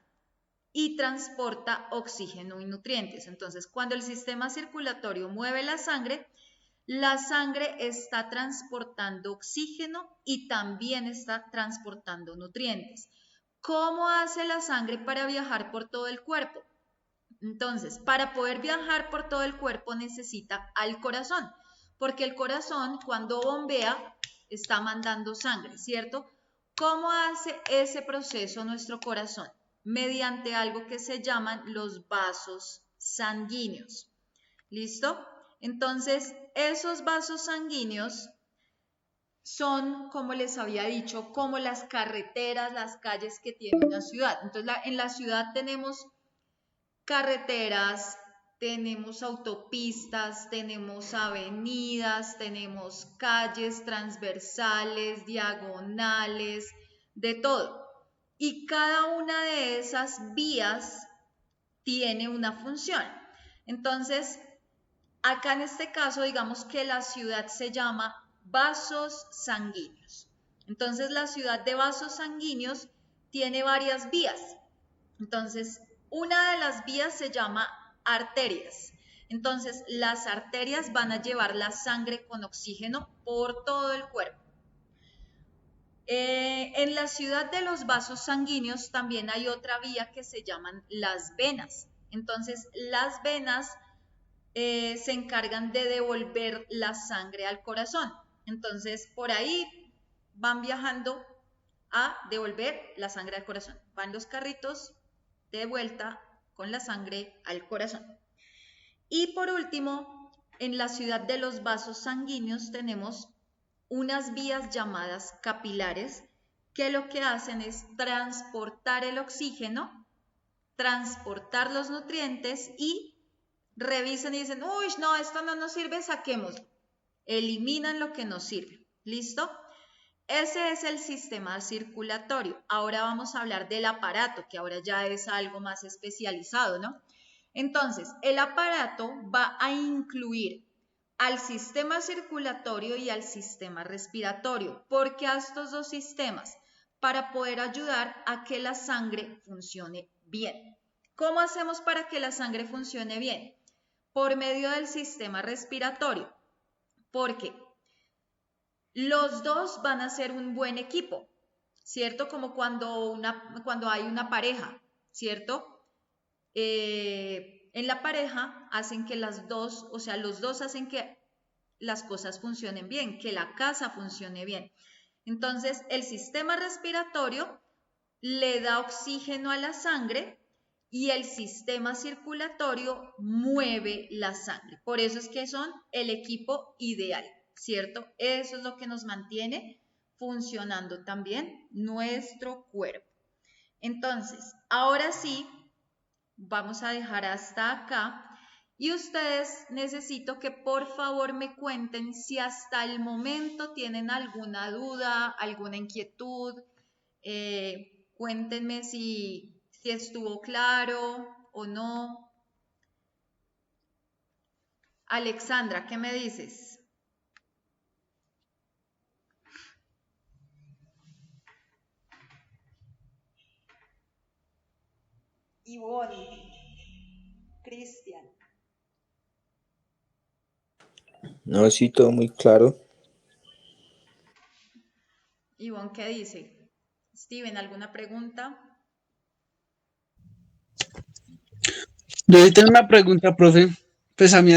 y transporta oxígeno y nutrientes. Entonces, cuando el sistema circulatorio mueve la sangre está transportando oxígeno y también está transportando nutrientes. ¿Cómo hace la sangre para viajar por todo el cuerpo? Entonces, para poder viajar por todo el cuerpo necesita al corazón, porque el corazón cuando bombea está mandando sangre, ¿cierto? ¿Cómo hace ese proceso nuestro corazón? Mediante algo que se llaman los vasos sanguíneos. ¿Listo? Entonces, esos vasos sanguíneos son, como les había dicho, como las carreteras, las calles que tiene una ciudad. Entonces, en la ciudad tenemos carreteras, tenemos autopistas, tenemos avenidas, tenemos calles transversales, diagonales, de todo. Y cada una de esas vías tiene una función. Entonces, acá en este caso, digamos que la ciudad se llama vasos sanguíneos. Entonces, la ciudad de vasos sanguíneos tiene varias vías. Entonces, una de las vías se llama arterias. Entonces, las arterias van a llevar la sangre con oxígeno por todo el cuerpo. En la ciudad de los vasos sanguíneos también hay otra vía que se llaman las venas. Entonces, las venas se encargan de devolver la sangre al corazón. Entonces, por ahí van viajando a devolver la sangre al corazón. Van los carritos de vuelta con la sangre al corazón. Y por último, en la ciudad de los vasos sanguíneos tenemos unas vías llamadas capilares que lo que hacen es transportar el oxígeno, transportar los nutrientes y revisan y dicen, uy, no, esto no nos sirve, saquémoslo. Eliminan lo que nos sirve. ¿Listo? Ese es el sistema circulatorio. Ahora vamos a hablar del aparato, que ahora ya es algo más especializado, ¿no? Entonces, el aparato va a incluir al sistema circulatorio y al sistema respiratorio. ¿Por qué a estos dos sistemas? Para poder ayudar a que la sangre funcione bien. ¿Cómo hacemos para que la sangre funcione bien? Por medio del sistema respiratorio. Porque los dos van a ser un buen equipo, ¿cierto? Como cuando hay una pareja, ¿cierto? El En la pareja hacen que las dos, o sea, los dos hacen que las cosas funcionen bien, que la casa funcione bien. Entonces, el sistema respiratorio le da oxígeno a la sangre y el sistema circulatorio mueve la sangre. Por eso es que son el equipo ideal, ¿cierto? Eso es lo que nos mantiene funcionando también nuestro cuerpo. Entonces, ahora sí, vamos a dejar hasta acá. Y ustedes necesito que por favor me cuenten si hasta el momento tienen alguna duda, alguna inquietud. Cuéntenme si estuvo claro o no. Alexandra, ¿qué me dices? Ivonne, Cristian. No, sí, todo muy claro. Ivonne, ¿qué dice? Steven, ¿alguna pregunta? Yo sí tengo una pregunta, profe. Pues a mí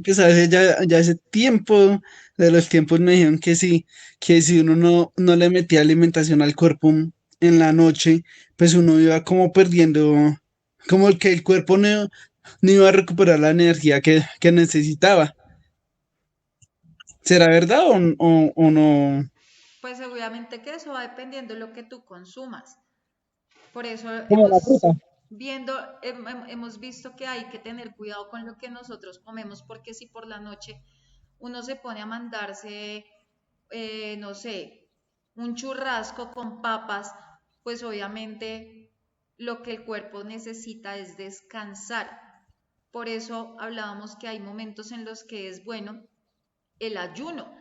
pues ya hace tiempo, de los tiempos me dijeron que si uno no le metía alimentación al cuerpo en la noche, pues uno iba como perdiendo, como que el cuerpo no iba a recuperar la energía que necesitaba. ¿Será verdad o no? Pues obviamente que eso va dependiendo de lo que tú consumas. Por eso Como la fruta. hemos visto que hay que tener cuidado con lo que nosotros comemos, porque si por la noche uno se pone a mandarse, no sé, un churrasco con papas, pues obviamente lo que el cuerpo necesita es descansar. Por eso hablábamos que hay momentos en los que es bueno el ayuno.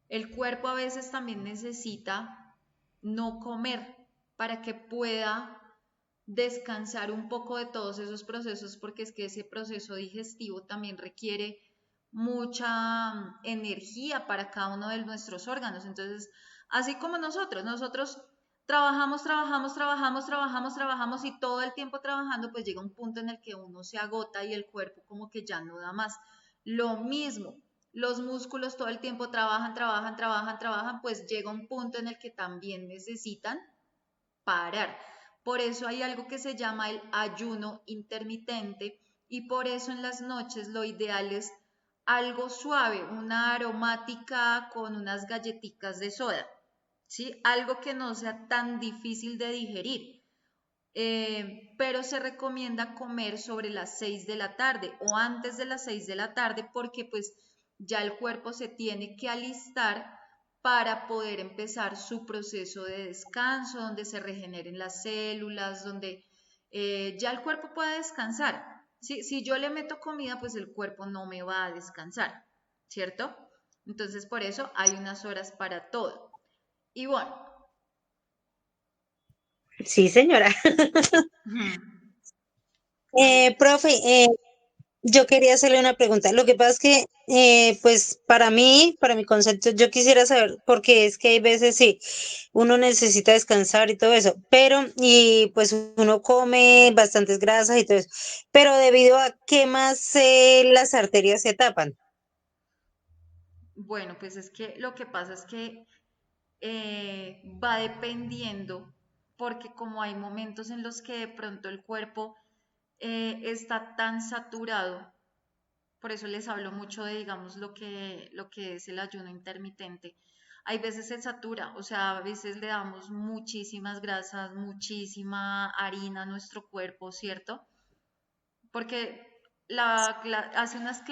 El cuerpo a veces también necesita no comer para que pueda descansar un poco de todos esos procesos, porque es que ese proceso digestivo también requiere mucha energía para cada uno de nuestros órganos. Entonces, así como nosotros trabajamos y todo el tiempo trabajando, pues llega un punto en el que uno se agota y el cuerpo como que ya no da más. Lo mismo, los músculos todo el tiempo trabajan, pues llega un punto en el que también necesitan parar. Por eso hay algo que se llama el ayuno intermitente y por eso en las noches lo ideal es algo suave, una aromática con unas galletitas de soda, ¿sí? Algo que no sea tan difícil de digerir. Pero se recomienda comer sobre las 6 de la tarde o antes de las 6 de la tarde porque pues ya el cuerpo se tiene que alistar para poder empezar su proceso de descanso, donde se regeneren las células, donde ya el cuerpo pueda descansar. Si yo le meto comida, pues el cuerpo no me va a descansar, ¿cierto? Entonces por eso hay unas horas para todo. Y bueno. Sí, señora. Profe, yo quería hacerle una pregunta. Lo que pasa es que, pues, para mi concepto, yo quisiera saber, porque es que hay veces sí, uno necesita descansar y todo eso, y pues uno come bastantes grasas y todo eso, pero debido a qué más las arterias se tapan. Bueno, pues es que lo que pasa es que va dependiendo, porque como hay momentos en los que de pronto el cuerpo está tan saturado, por eso les hablo mucho de, digamos, lo que es el ayuno intermitente. Hay veces se satura, o sea, a veces le damos muchísimas grasas, muchísima harina a nuestro cuerpo, ¿cierto? Porque hace unas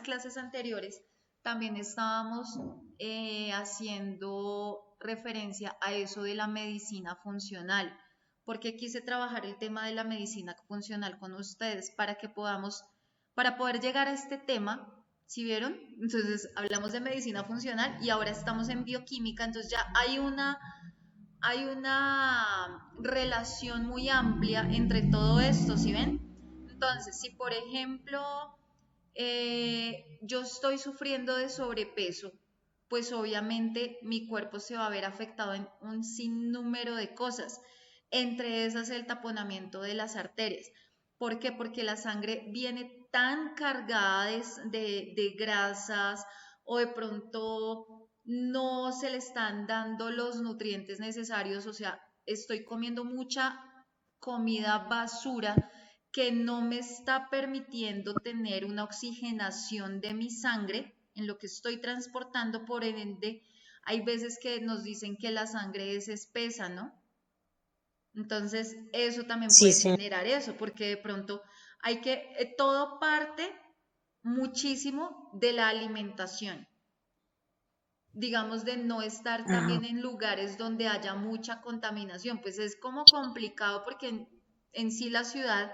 clases anteriores también estábamos haciendo referencia a eso de la medicina funcional, porque quise trabajar el tema de la medicina funcional con ustedes para poder llegar a este tema, ¿sí vieron? Entonces hablamos de medicina funcional y ahora estamos en bioquímica, entonces ya hay una relación muy amplia entre todo esto, ¿sí ven? Entonces, si por ejemplo yo estoy sufriendo de sobrepeso, pues obviamente mi cuerpo se va a ver afectado en un sinnúmero de cosas, entre esas el taponamiento de las arterias. ¿Por qué? Porque la sangre viene tan cargada de grasas o de pronto no se le están dando los nutrientes necesarios, o sea, estoy comiendo mucha comida basura que no me está permitiendo tener una oxigenación de mi sangre en lo que estoy transportando, por ende, hay veces que nos dicen que la sangre es espesa, ¿no? Entonces, eso también Sí, puede sí. generar eso, porque de pronto hay que, todo parte muchísimo de la alimentación, digamos, de no estar Ajá. también en lugares donde haya mucha contaminación, pues es como complicado porque en sí la ciudad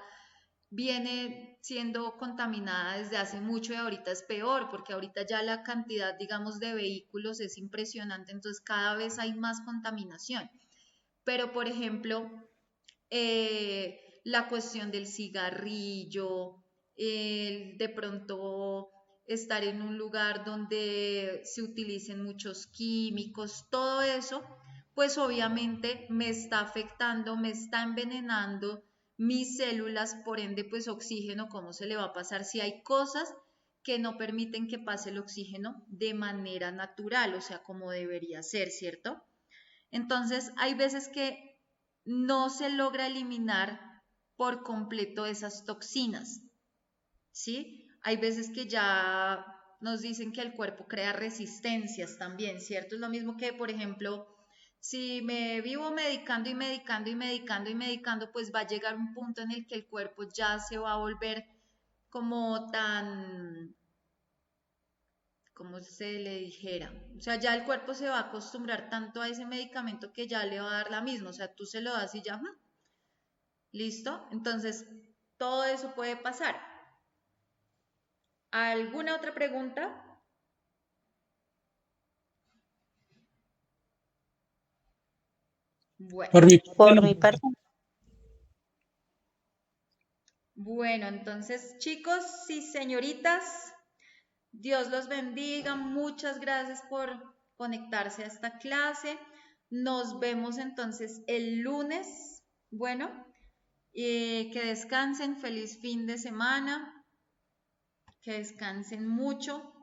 viene siendo contaminada desde hace mucho y ahorita es peor, porque ahorita ya la cantidad, digamos, de vehículos es impresionante, entonces cada vez hay más contaminación. Pero, por ejemplo, la cuestión del cigarrillo, el de pronto estar en un lugar donde se utilicen muchos químicos, todo eso, pues obviamente me está afectando, me está envenenando mis células, por ende, pues oxígeno, ¿cómo se le va a pasar si hay cosas que no permiten que pase el oxígeno de manera natural, o sea, como debería ser, ¿cierto? Entonces, hay veces que no se logra eliminar por completo esas toxinas, ¿sí? Hay veces que ya nos dicen que el cuerpo crea resistencias también, ¿cierto? Es lo mismo que, por ejemplo, si me vivo medicando y medicando y medicando y medicando, pues va a llegar un punto en el que el cuerpo ya se va a volver como tan, como se le dijera, o sea, ya el cuerpo se va a acostumbrar tanto a ese medicamento que ya le va a dar la misma, o sea, tú se lo das y ya, ¿listo? Entonces, todo eso puede pasar. ¿Alguna otra pregunta? Bueno, Por mi parte, Por no. mi parte, bueno, entonces, chicos y señoritas, Dios los bendiga. Muchas gracias por conectarse a esta clase. Nos vemos entonces el lunes. Bueno, que descansen. Feliz fin de semana. Que descansen mucho.